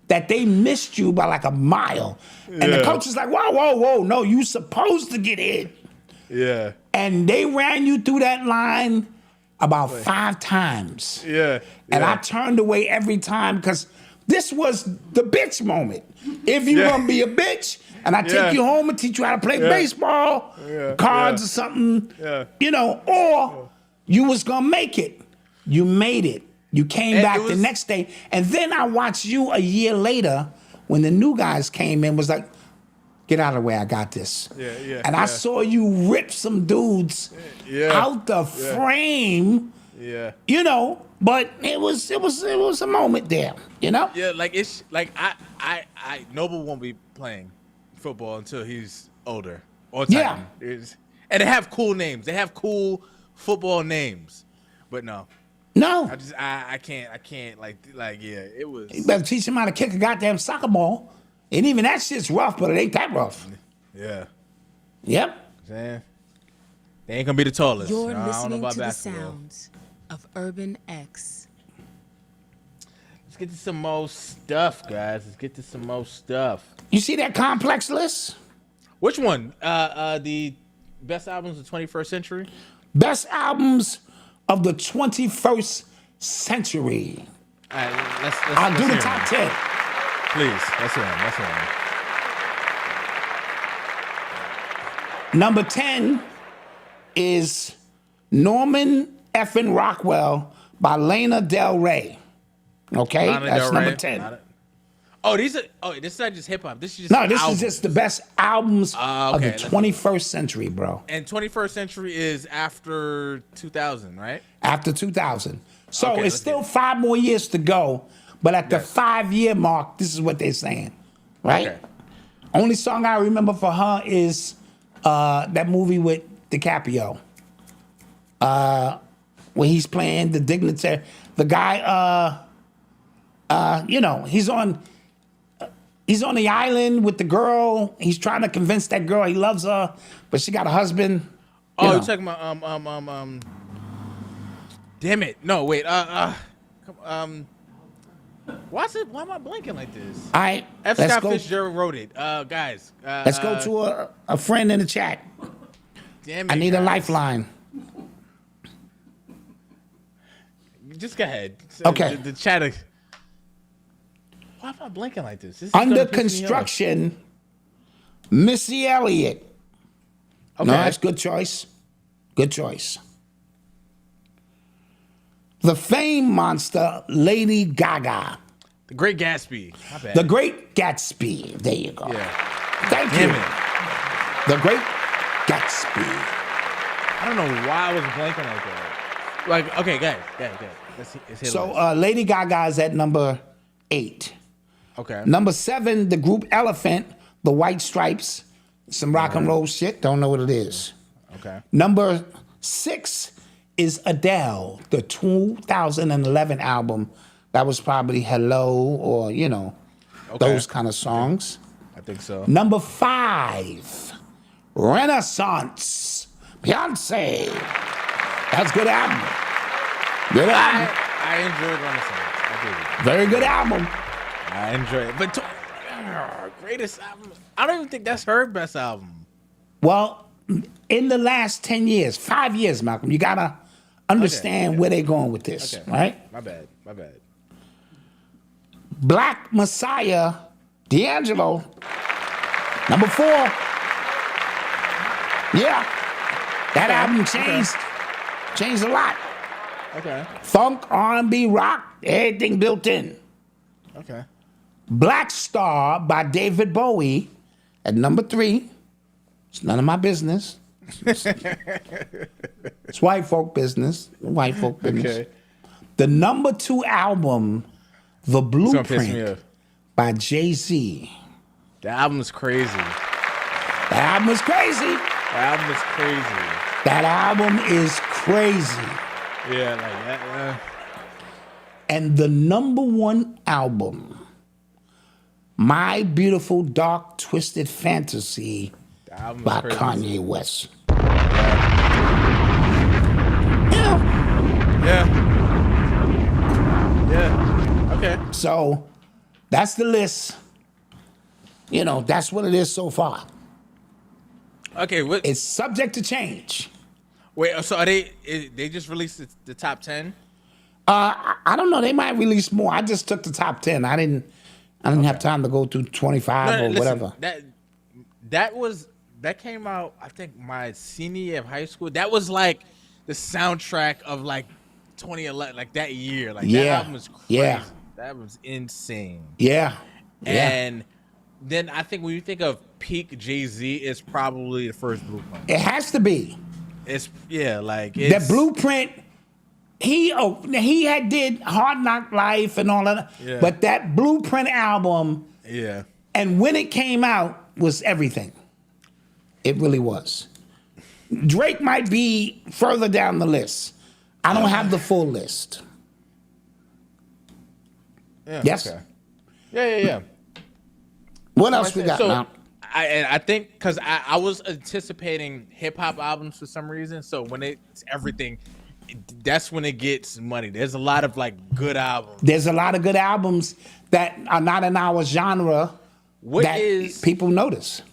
that they missed you by like a mile. And the coach is like, whoa, no, you supposed to get hit. Yeah. And they ran you through that line about 5 times. Yeah. And I turned away every time because this was the bitch moment. If you're going to be a bitch and I take you home and teach you how to play baseball, cards or something, or you was going to make it. You made it. You came back the next day. And then I watched you a year later when the new guys came in, was like, get out of the way, I got this. And I saw you rip some dudes out the frame. But it was a moment there, Yeah, like it's like I Noble won't be playing football until he's older or Titan. And they have cool names. They have cool football names. But no. I can't it was. You better teach him how to kick a goddamn soccer ball. And even that shit's rough, but it ain't that rough. Yeah. Yep. Man. They ain't gonna be the tallest. You're listening to the sounds of Urban X. Let's get to some more stuff, guys. Let's get to some more stuff. You see that complex list? Which one? The best albums of the 21st century? Best albums of the 21st century. All right, let's I'll do the hear top him. 10. Please, let's hear him. Let's hear him. Number 10 is Norman Effin Rockwell by Lana Del Rey. Okay, Lana that's Del number Rey. 10. This is not just hip hop. This is just No, this albums. is just the best albums of the Okay, 21st century, bro. And 21st century is after 2000, right? After 2000. So Okay, it's let's still get it. 5 more years to go, but at the Yes. 5-year mark, this is what they're saying, right? Okay. Only song I remember for her is that movie with DiCaprio, where he's playing the dignitary, the guy. He's on the island with the girl. He's trying to convince that girl he loves her, but she got a husband. Oh, know. you're talking about Damn it! No, wait. Why am I blanking like this? All right, F. let's Scott go. Fitzgerald wrote it. Guys. Let's go to a friend in the chat. Damn it! I need a guys. lifeline. Just go ahead. Okay. The chat. Why am I blanking like this? This is Under gonna piss me off. construction, Missy Elliott. Okay. No, that's good choice. Good choice. The fame monster, Lady Gaga. The Great Gatsby. My bad. The Great Gatsby. There you go. Yeah. Thank Damn you. it. The Great Gatsby. I don't know why I was blanking like that. Like, okay, guys. Let's hit So it. Lady Gaga is at number 8. Okay. Number 7, the group Elephant, the White Stripes, some rock and roll shit. Don't know what it is. Okay. Number 6 is Adele, the 2011 album. That was probably Hello or, those kind of songs. I think so. Number 5, Renaissance, Beyonce. That's a good album. Good album. I enjoyed Renaissance. I did. Very good album. I enjoy it. But greatest album. I don't even think that's her best album. Well, in the last 10 years, 5 years, Malcolm, you got to understand where they're going with this, Okay. right? My bad. Black Messiah, D'Angelo, number 4. Yeah, that album changed a lot. Okay. Funk, R&B, rock, everything built in. Okay. Black Star by David Bowie at number 3. It's none of my business. It's white folk business. White folk business. Okay. The number 2 album, The It's gonna piss me Blueprint off. by Jay-Z. The album is crazy. That album is crazy. The album is crazy. That album is crazy. Yeah, like that. And the number 1 album, My Beautiful Dark Twisted Fantasy The album is by crazy. Kanye West. Yeah. Okay. So that's the list. That's what it is so far. Okay. What? It's subject to change. Wait. So are they just released the top 10? I don't know. They might release more. I just took the top 10. I didn't have time to go through 25 or listen, whatever. That came out, I think, my senior year of high school. That was like the soundtrack of like 2011, like that year. Like that Yeah. album was crazy. Yeah. That was insane. Yeah. And then I think when you think of peak Jay-Z, it's probably the first Blueprint. It has to be. It's like The Blueprint. He had did Hard Knock Life and all of that. Yeah. But that Blueprint album, Yeah. and when it came out, was everything. It really was. Drake might be further down the list. I don't have the full list. Yeah. Yes. Okay. Yeah. What else we got So, now? I think because I was anticipating hip hop albums for some reason. So when it's everything, that's when it gets money. There's a lot of like good albums. There's a lot of good albums that are not in our genre What that is people notice.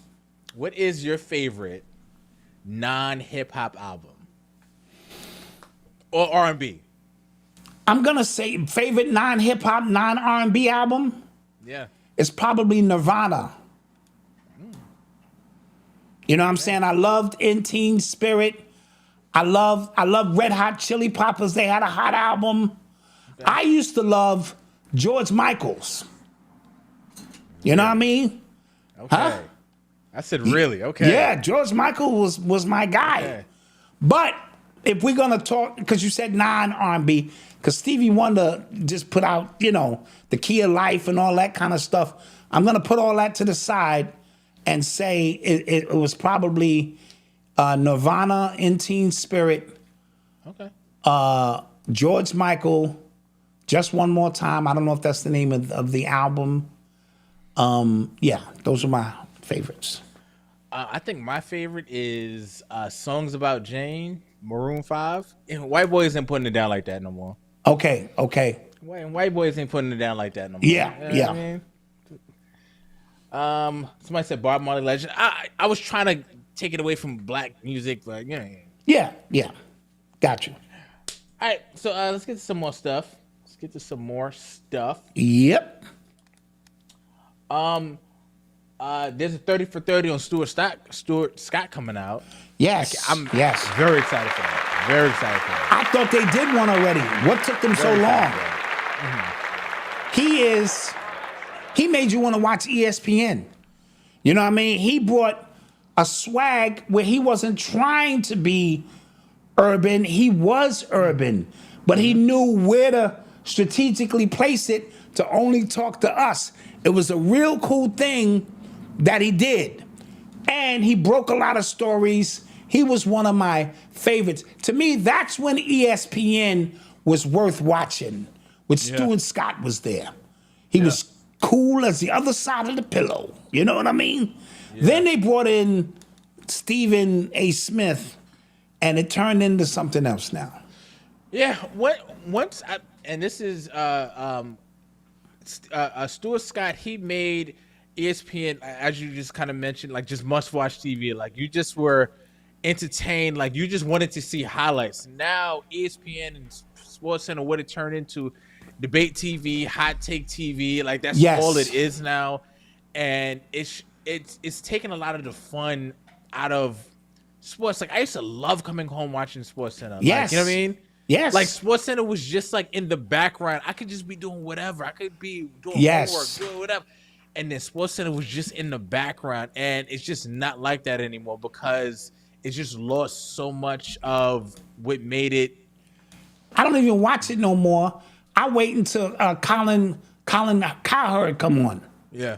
What is your favorite non-hip hop album or R&B. I'm gonna say favorite non-hip hop, non-R&B album. Yeah. It's probably Nirvana. You know what I'm saying? I loved In Teen Spirit. I love Red Hot Chili Peppers. They had a hot album. Okay. I used to love George Michael's. You know what I mean? Okay. Huh? I said really? Okay. Yeah, George Michael was my guy. Okay. But if we're gonna talk, because you said non-R&B, because Stevie Wonder just put out, you know, The Key of Life and all that kind of stuff. I'm gonna put all that to the side and say it was probably Nirvana, In Teen Spirit, okay, George Michael, Just One More Time. I don't know if that's the name of the album. Yeah, those are my favorites. I think my favorite is Songs About Jane, Maroon 5. And White Boys ain't putting it down like that no more. Okay. White Boys ain't putting it down like that no more. Yeah, you know what I mean? Somebody said Bob Marley Legend. I was trying to take it away from black music, but yeah. Got you. All right, so let's get to some more stuff. Yep. There's a 30 for 30 on Stuart Scott coming out. Yes. I'm very excited for that. Very excited for that. I thought they did one already. What took them so long? He made you want to watch ESPN. You know what I mean? He brought a swag where he wasn't trying to be urban. He was urban, but he knew where to strategically place it to only talk to us. It was a real cool thing that he did. And he broke a lot of stories. He was one of my favorites. To me, that's when ESPN was worth watching, when Stuart Scott was there. He was cool as the other side of the pillow. You know what I mean? Yeah. Then they brought in Stephen A. Smith, and it turned into something else now. Yeah, this is Stuart Scott. He made ESPN, as you just kind of mentioned, like just must-watch TV. Like you just were entertained. Like you just wanted to see highlights. Now ESPN and SportsCenter, what it turned into, debate TV, hot take TV. Like that's all it is now, and it's taking a lot of the fun out of sports. Like I used to love coming home watching SportsCenter. Yes, like, you know what I mean. Yes. Like SportsCenter was just like in the background. I could just be doing whatever. I could be doing homework, doing whatever. And then SportsCenter was just in the background. And it's just not like that anymore because it's just lost so much of what made it. I don't even watch it no more. I wait until Colin Cowherd come on. Yeah.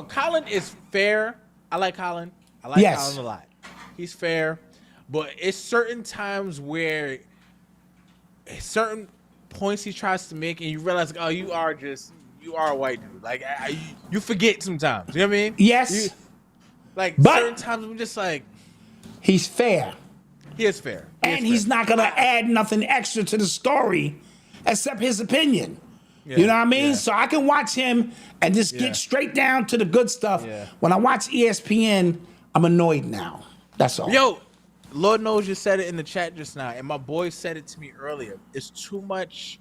Colin is fair. I like Colin. Colin a lot. He's fair. But it's certain times where certain points he tries to make and you realize, like, oh, you are a white dude. Like, you forget sometimes. You know what I mean? Yes. But certain times I'm just like. He's fair. He is fair. He's not going to add nothing extra to the story except his opinion. Yeah, you know what I mean? Yeah. So I can watch him and just get straight down to the good stuff. Yeah. When I watch ESPN, I'm annoyed now. That's all. Yo, Lord knows you said it in the chat just now, and my boy said it to me earlier. It's too much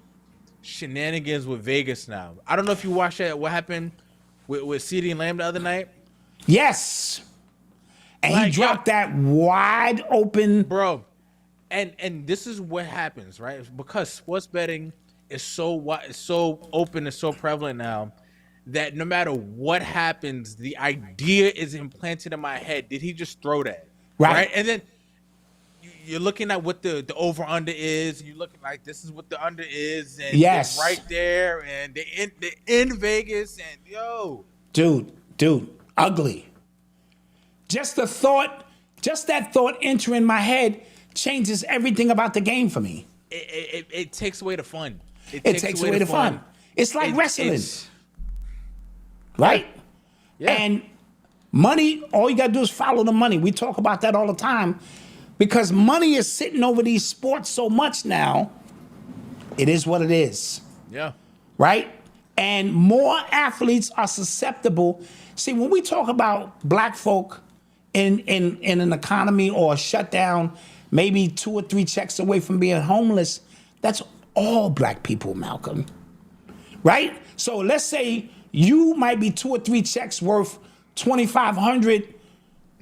shenanigans with Vegas now. I don't know if you watched that. What happened with CeeDee Lamb the other night? Yes. And he dropped that wide open. Bro, and this is what happens, right? Because sports betting is so open and so prevalent now that no matter what happens, the idea is implanted in my head. Did he just throw that? Right? And then you're looking at what the over-under is. You're looking like this is what the under is. And it's right there. And they're in Vegas. And, yo. Dude, ugly. Just that thought entering my head changes everything about the game for me. It takes away the fun. It takes away the fun. It's like wrestling. Right? Yeah. And money, all you got to do is follow the money. We talk about that all the time because money is sitting over these sports so much now. It is what it is. Yeah. Right? And more athletes are susceptible. See, when we talk about black folk in an economy or a shutdown, maybe 2 or 3 checks away from being homeless. That's all black people, Malcolm. Right? So let's say you might be 2 or 3 checks worth $2,500.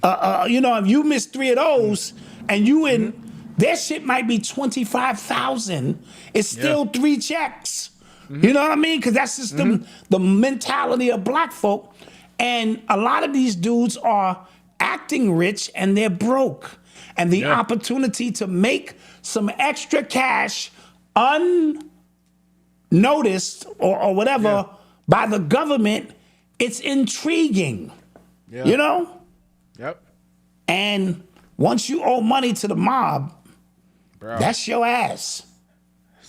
If you miss 3 of those and you in, their shit might be 25,000. It's still 3 checks. You know what I mean? Because that's just the mentality of black folk. And a lot of these dudes are acting rich and they're broke. And the opportunity to make some extra cash unnoticed or whatever by the government, it's intriguing. Yeah. You know? Yep. And once you owe money to the mob, bro, that's your ass.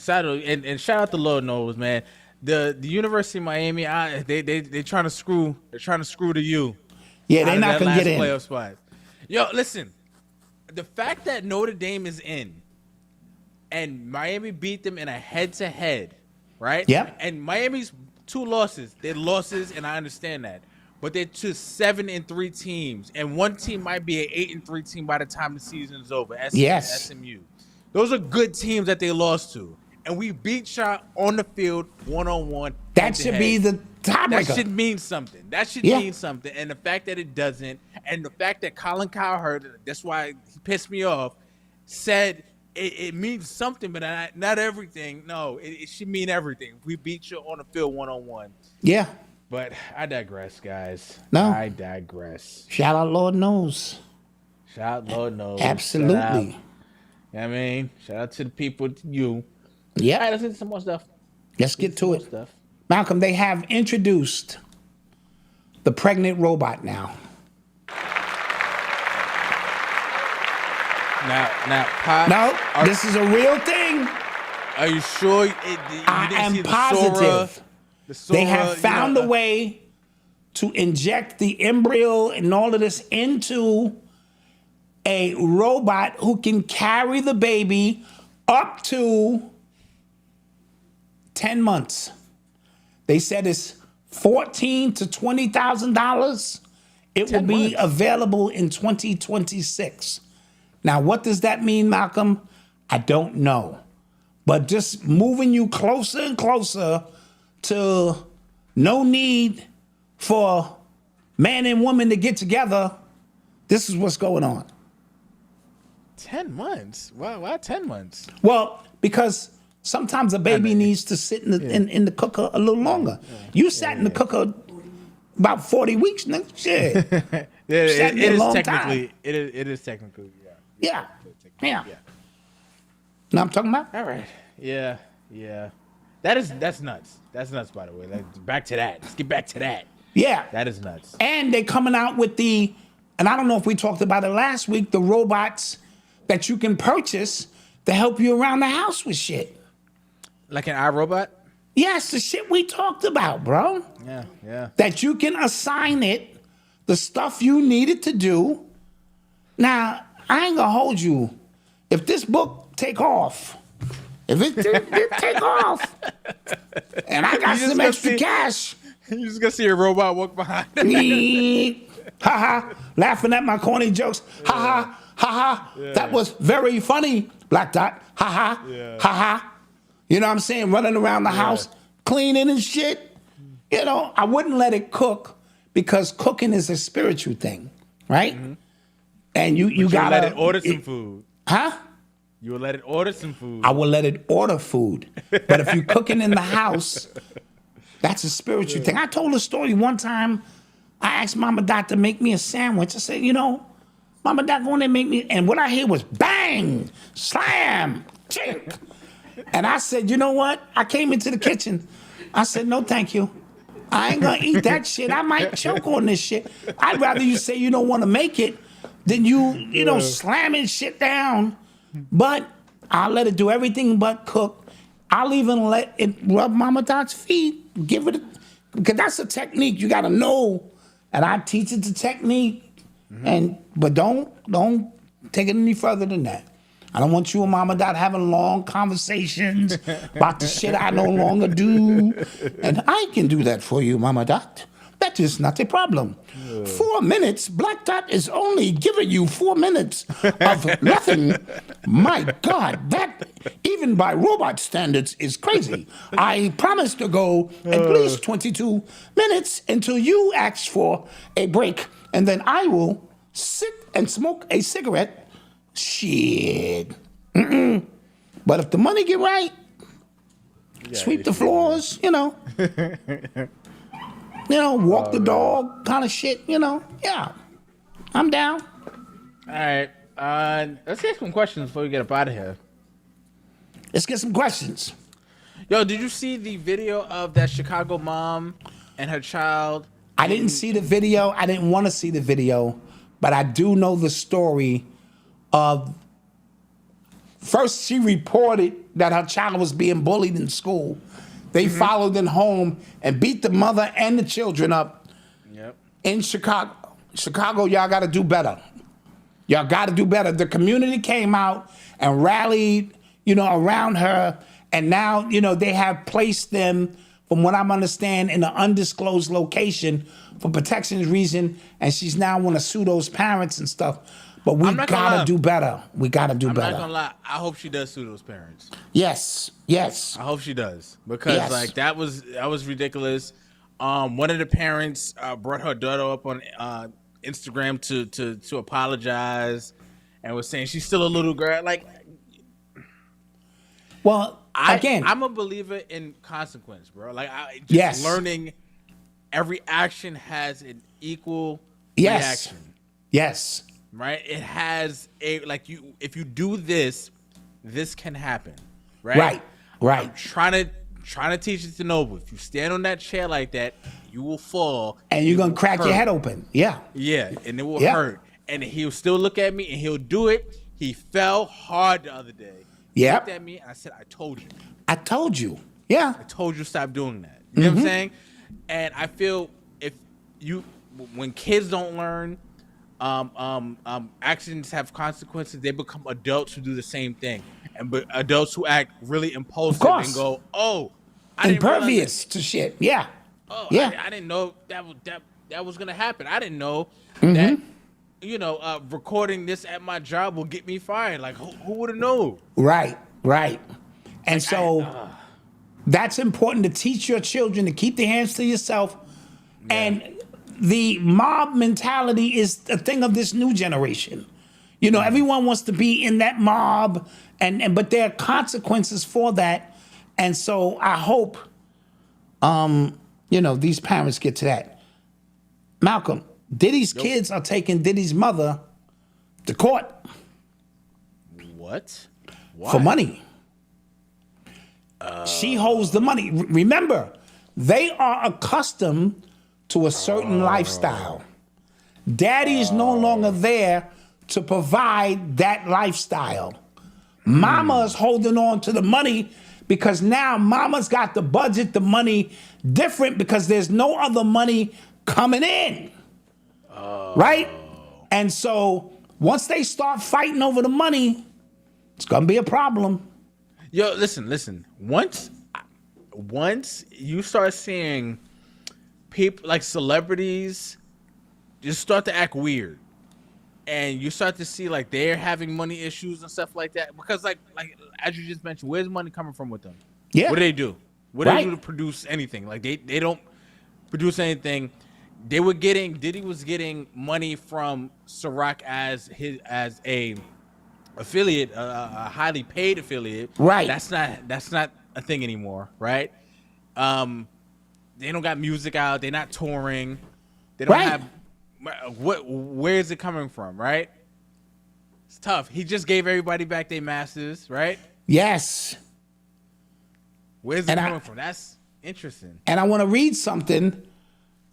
And shout out to Lord knows, man. The University of Miami, they trying to screw. They're trying to screw to you. Yeah, they're not gonna get in. Playoff spot. Yo, listen. The fact that Notre Dame is in, and Miami beat them in a head-to-head, right? Yep. And Miami's 2 losses. They're losses, and I understand that. But they're 2 7-3 teams, and one team might be an 8-3 team by the time the season is over. SMU. Those are good teams that they lost to. And we beat y'all on the field 1-on-1. That should be the tiebreaker. That should mean something. That should mean something. And the fact that it doesn't, and the fact that Colin Cowherd, that's why he pissed me off, said it means something, but not everything. No, it should mean everything. We beat you on the field 1-on-1. Yeah. But I digress, guys. No. I digress. Shout out Lord knows. Shout out Lord knows. Absolutely. Shout out, you know what I mean? Shout out to the people, to you. Yeah. All right, let's get some more stuff. Let's get to it. Malcolm, they have introduced the pregnant robot now. Now, this is a real thing. Are you sure? I am positive. They have found a way to inject the embryo and all of this into a robot who can carry the baby up to 10 months. They said it's $14,000 to $20,000. It will be available in 2026. Now, what does that mean, Malcolm? I don't know. But just moving you closer and closer to no need for man and woman to get together. This is what's going on. 10 months? Why 10 months? Well, because sometimes a baby needs to sit in the cooker a little longer. You sat in the cooker about 40 weeks, nigga. Shit. It is technically, yeah. Now I'm talking about? All right. Yeah. That's nuts. That's nuts, by the way. Back to that. Let's get back to that. Yeah. That is nuts. And they're coming out with and I don't know if we talked about it last week, the robots that you can purchase to help you around the house with shit. Like an iRobot? Yes, the shit we talked about, bro. Yeah. That you can assign it the stuff you need it to do. Now, I ain't gonna hold you. If this book take off, if it take off, and I got some extra cash. You just gonna see a robot walk behind me. Ha, laughing at my corny jokes. Ha. That was very funny, Black Dot. Ha. You know what I'm saying? Running around the house, cleaning and shit. You know, I wouldn't let it cook because cooking is a spiritual thing, right? Mm-hmm. And you gotta let it order some food. Huh? You will let it order some food. I will let it order food. But if you're cooking in the house, that's a spiritual thing. I told a story one time. I asked Mama Dot to make me a sandwich. I said, Mama Dot, go in there and make me. And what I hear was bang, slam, chink. And I said, you know what? I came into the kitchen. I said, no, thank you. I ain't gonna eat that shit. I might choke on this shit. I'd rather you say you don't want to make it than you slamming shit down. But I'll let it do everything but cook. I'll even let it rub Mama Dot's feet. Because that's a technique you gotta know. And I teach it the technique. But don't take it any further than that. I don't want you and Mama Dot having long conversations about the shit I no longer do. And I can do that for you, Mama Dot. That is not a problem. 4 minutes, Black Dot is only giving you 4 minutes of nothing. My God, that, even by robot standards, is crazy. I promise to go at least 22 minutes until you ask for a break, and then I will sit and smoke a cigarette. Shit. But if the money get right, sweep the floors, walk the dog kind of shit, Yeah, I'm down. All right. Let's get some questions before we get up out of here. Let's get some questions. Yo, did you see the video of that Chicago mom and her child? I didn't see the video. I didn't want to see the video, but I do know the story of. First, she reported that her child was being bullied in school. They followed them home and beat the mother and the children up in Chicago. Chicago, y'all got to do better. Y'all got to do better. The community came out and rallied, around her. And now, they have placed them, from what I'm understanding, in an undisclosed location for protection reason. And she's now want to sue those parents and stuff. But we gotta do better. We gotta do better. I'm not gonna lie. I hope she does sue those parents. Yes. I hope she does, because that was ridiculous. One of the parents brought her daughter up on Instagram to apologize, and was saying she's still a little girl. I'm a believer in consequence, bro. Learning every action has an equal reaction. Yes. Right? It has if you do this, this can happen. Right. I'm trying to teach it to Noble. If you stand on that chair like that, you will fall. And you're gonna crack your head open. Yeah. Yeah, and it will hurt. And he'll still look at me and he'll do it. He fell hard the other day. He looked at me and I said, I told you. Yeah. I told you stop doing that. You know what I'm saying? And I feel when kids don't learn, actions have consequences, they become adults who do the same thing. But adults who act really impulsive and go, impervious to shit. Yeah. I didn't know that was gonna happen. I didn't know that recording this at my job will get me fired. Who would have known? Right. And that's important to teach your children to keep their hands to yourself. Yeah. And the mob mentality is a thing of this new generation. Everyone wants to be in that mob, but there are consequences for that. And so I hope, these parents get to that. Malcolm, Diddy's kids are taking Diddy's mother to court. What? Why? For money. She holds the money. Remember, they are accustomed to a certain lifestyle. Daddy's no longer there to provide that lifestyle. Mama's holding on to the money because now mama's got the budget, the money different because there's no other money coming in. Right? And so once they start fighting over the money, it's going to be a problem. Yo, listen. Once you start seeing people like celebrities just start to act weird, and you start to see they're having money issues and stuff like that, because like as you just mentioned, where's money coming from with them? Yeah. What do they do? What do they do to produce anything? They don't produce anything. Diddy was getting money from Ciroc as a affiliate, a highly paid affiliate. Right. That's not a thing anymore, right? They don't got music out. They're not touring. They don't have where is it coming from, right? It's tough. He just gave everybody back their masters, right? Yes. Where's it coming from? That's interesting. And I want to read something.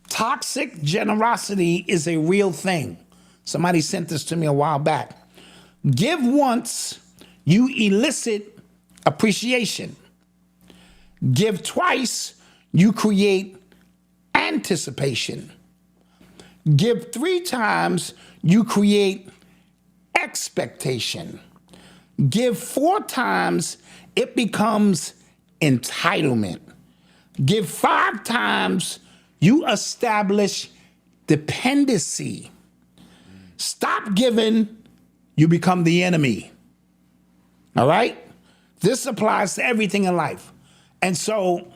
Toxic generosity is a real thing. Somebody sent this to me a while back. Give once, you elicit appreciation. Give twice, you create anticipation. Give 3 times, you create expectation. Give 4 times, it becomes entitlement. Give 5 times, You establish dependency. Stop giving, you become the enemy. All right? This applies to everything in life. And so,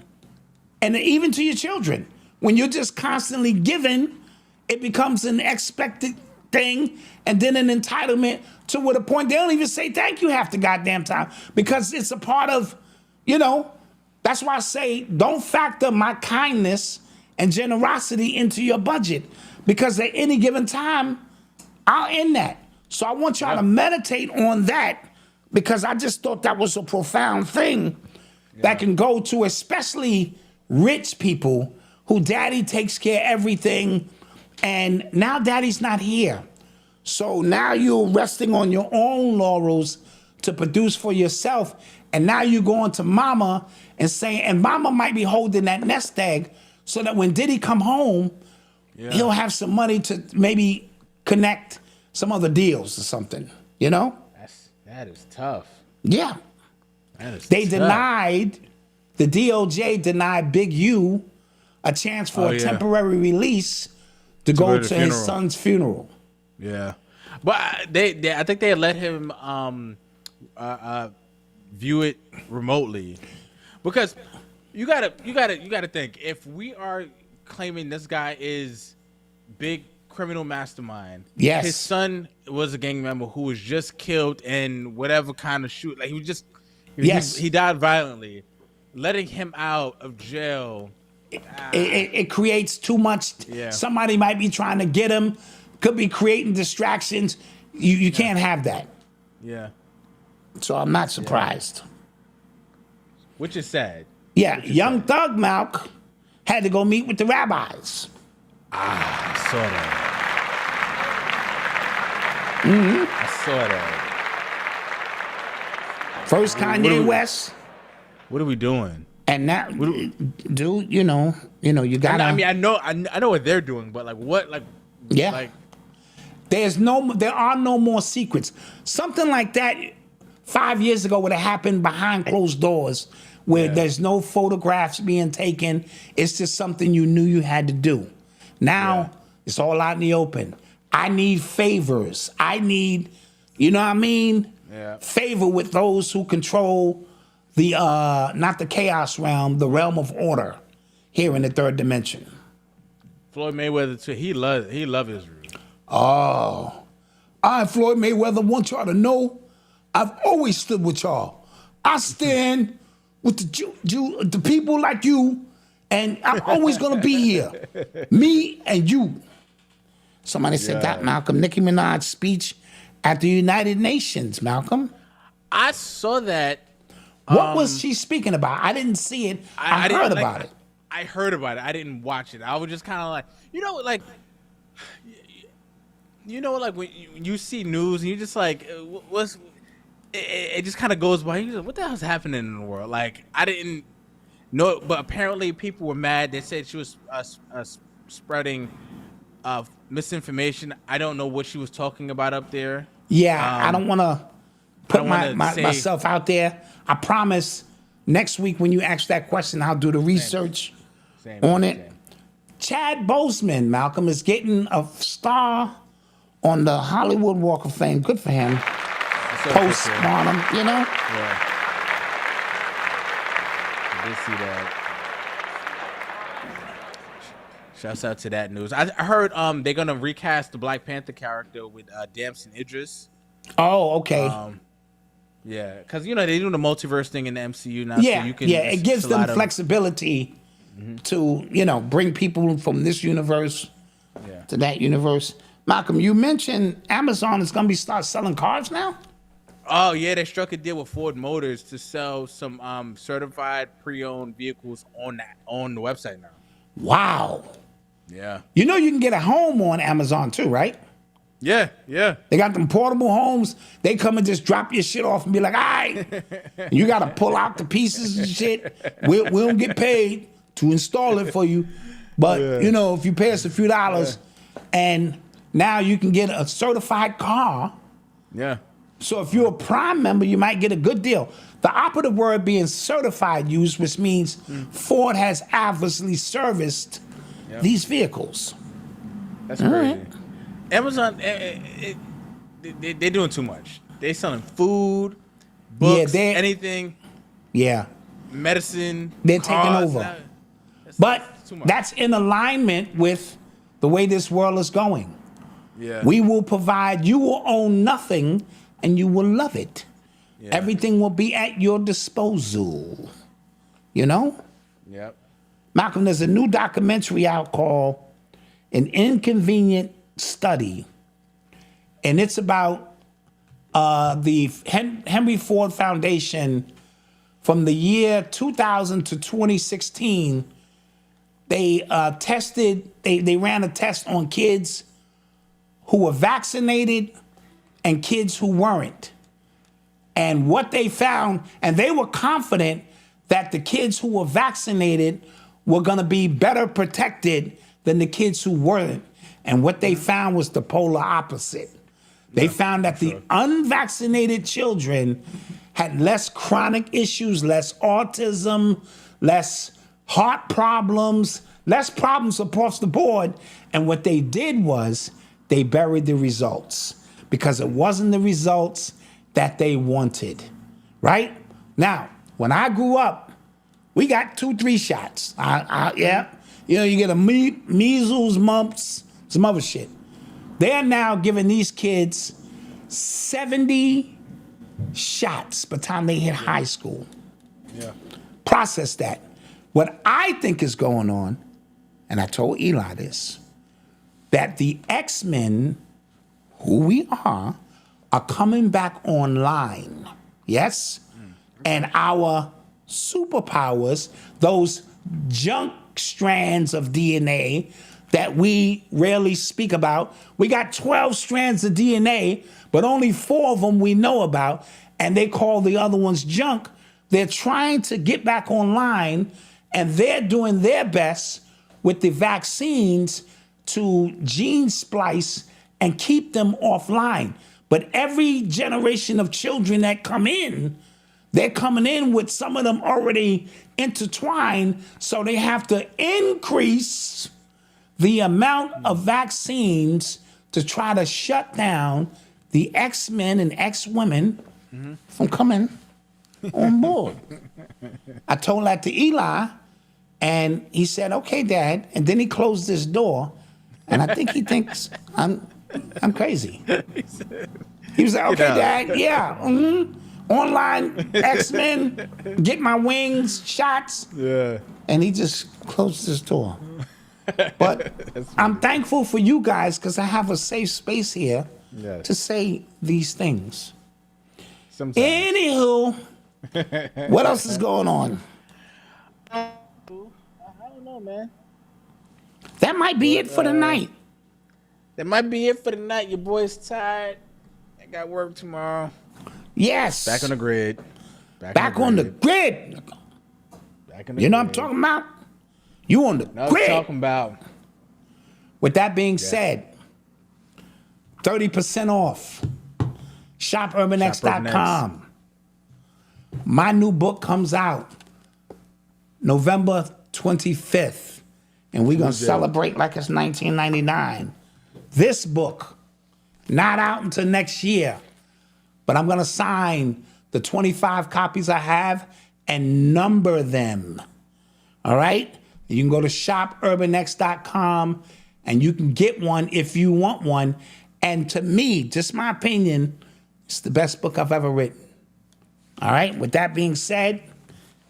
and even to your children, when you're just constantly giving, it becomes an expected thing and then an entitlement to what a point they don't even say thank you half the goddamn time because it's a part of, that's why I say don't factor my kindness and generosity into your budget because at any given time, I'll end that. So I want y'all to meditate on that because I just thought that was a profound thing that can go to especially rich people who daddy takes care of everything and now daddy's not here. So now you're resting on your own laurels to produce for yourself. And now you're going to mama and saying, and mama might be holding that nest egg so that when Diddy come home, he'll have some money to maybe connect some other deals or something, That is tough. Yeah. That is They tough. denied, the DOJ denied Big U a chance for a temporary release to go to his son's funeral. Yeah, but I think they let him view it remotely because you gotta think if we are claiming this guy is big criminal mastermind. Yes, his son was a gang member who was just killed in whatever kind of shoot. Like he died violently. Letting him out of jail. It creates too much. Yeah. Somebody might be trying to get him. Could be creating distractions. You can't have that. Yeah. So I'm not surprised. Which is sad. Yeah, Young Thug Malc had to go meet with the rabbis. I saw that. I saw that. First Kanye West. What are we doing? And now, dude, you gotta. I mean, I know what they're doing, but like what, like, yeah, like, there are no more secrets. Something like that 5 years ago would have happened behind closed doors, where there's no photographs being taken. It's just something you knew you had to do. Now it's all out in the open. I need favors. I need, favor with those who control the not the chaos realm, the realm of order here in the third dimension. Floyd Mayweather too. He love Israel. Oh, I, Floyd Mayweather, want y'all to know I've always stood with y'all. I stand with the people like you, and I'm always gonna be here. Me and you. Somebody said that, Malcolm. Nicki Minaj's speech at the United Nations, Malcolm. I saw that. What was she speaking about? I didn't see it. I heard about it. I heard about it. I didn't watch it. I was just kind of like, when you see news and you're just like, it just kind of goes by. You're like, what the hell's happening in the world? Like, I didn't know, but apparently people were mad. They said she was spreading misinformation. I don't know what she was talking about up there. Yeah, I don't want to put myself out there. I promise next week when you ask that question, I'll do the research on it. Chad Boseman, Malcolm, is getting a star on the Hollywood Walk of Fame. Good for him. Postmortem, Yeah. I did see that. Shouts out to that news. I heard they're gonna recast the Black Panther character with Damson Idris. Oh, okay. Yeah, because they do the multiverse thing in the MCU now. Yeah, so you can it gives them flexibility to bring people from this universe to that universe. Malcolm, you mentioned Amazon is going to start selling cars now. Oh yeah, they struck a deal with Ford Motors to sell some certified pre-owned vehicles on the website now. Wow. Yeah. You can get a home on Amazon too, right? Yeah. They got them portable homes. They come and just drop your shit off and be like, all right. You got to pull out the pieces and shit. We don't get paid to install it for you. But, if you pay us a few dollars and now you can get a certified car. Yeah. So if you're a Prime member, you might get a good deal. The operative word being certified used, which means Ford has obviously serviced these vehicles. That's All crazy. right. Amazon, they're doing too much. They selling food, books, anything. Yeah. Medicine. They're cars, taking over. But too much. that's in alignment with the way this world is going. Yeah. We will provide, you will own nothing, and you will love it. Yeah. Everything will be at your disposal. You know? Yep. Malcolm, there's a new documentary out called An Inconvenient Study. And it's about the Henry Ford Foundation from the year 2000 to 2016. They they ran a test on kids who were vaccinated and kids who weren't. And what they found, and they were confident that the kids who were vaccinated were gonna be better protected than the kids who weren't. And what they found was the polar opposite. They found that the unvaccinated children had less chronic issues, less autism, less heart problems, less problems across the board. And what they did was they buried the results because it wasn't the results that they wanted, right? Now, when I grew up, we got 2-3 shots. Yeah, you know, you get a measles, mumps, some other shit. They're now giving these kids 70 shots by the time they hit high school. Yeah. Process that. What I think is going on, and I told Eli this, that the X-Men, who we are coming back online. Yes? And our superpowers, those junk strands of DNA that we rarely speak about. We got 12 strands of DNA, but only 4 of them we know about, and they call the other ones junk. They're trying to get back online, and they're doing their best with the vaccines to gene splice and keep them offline. But every generation of children that come in, they're coming in with some of them already intertwined, so they have to increase the amount of vaccines to try to shut down the X-men and X-women from coming on board. I told that to Eli, and he said, "Okay, Dad." And then he closed this door, and I think he thinks I'm crazy. He was like, "Okay, Dad, yeah, online X-Men, get my wings, shots." Yeah. And he just closed his door. But I'm thankful for you guys because I have a safe space here to say these things. Sometimes. Anywho, what else is going on? I don't know, man. That might be it for the night. That might be it for the night. Your boy's tired. I got work tomorrow. Yes. Back on the grid. Back on the grid. Back on the You know what I'm grid. talking about? You on the Know what I'm grid. talking about. With that being said, 30% off. ShopUrbanX.com. My new book comes out November 25th, and we're going to celebrate like it's 1999. This book, not out until next year, but I'm going to sign the 25 copies I have and number them. All right? You can go to shopurbanx.com and you can get one if you want one. And to me, just my opinion, it's the best book I've ever written. All right? With that being said,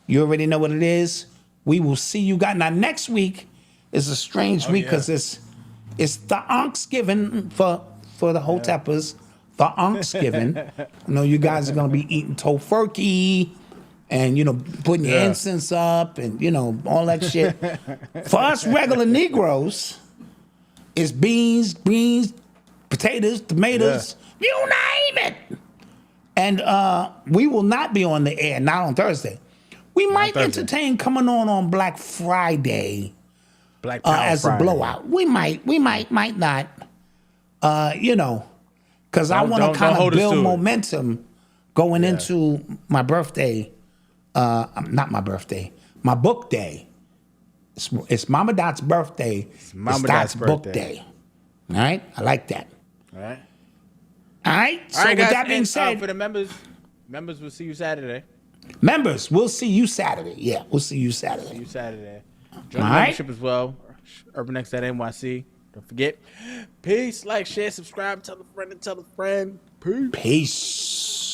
you already know what it is. We will see you guys. Now, next week is a strange week because it's the Thanksgiving for the Hoteppers. The Thanksgiving. I know you guys are going to be eating tofurkey and, you know, putting your incense up and, you know, all that shit. For us regular Negroes, it's beans, potatoes, tomatoes, you name it. And we will not be on the air, not on Thursday. We might entertain coming on Black Friday as Friday. a blowout. We might not. You know, because I want to kind of build momentum going into my birthday. Not my birthday, my book day It's Mama Dot's birthday. Mama Dot's Dot's book birthday. day. All right? I like that. All right. All right? So All right, with guys. that being and, said, for the members, we'll see you Saturday. members, we'll see you Saturday. Yeah, we'll see you Saturday. See you Saturday. Join All the right. membership as well. UrbanX.NYC. Don't forget. Peace. Like, share, subscribe. Tell a friend and tell a friend. Peace. Peace.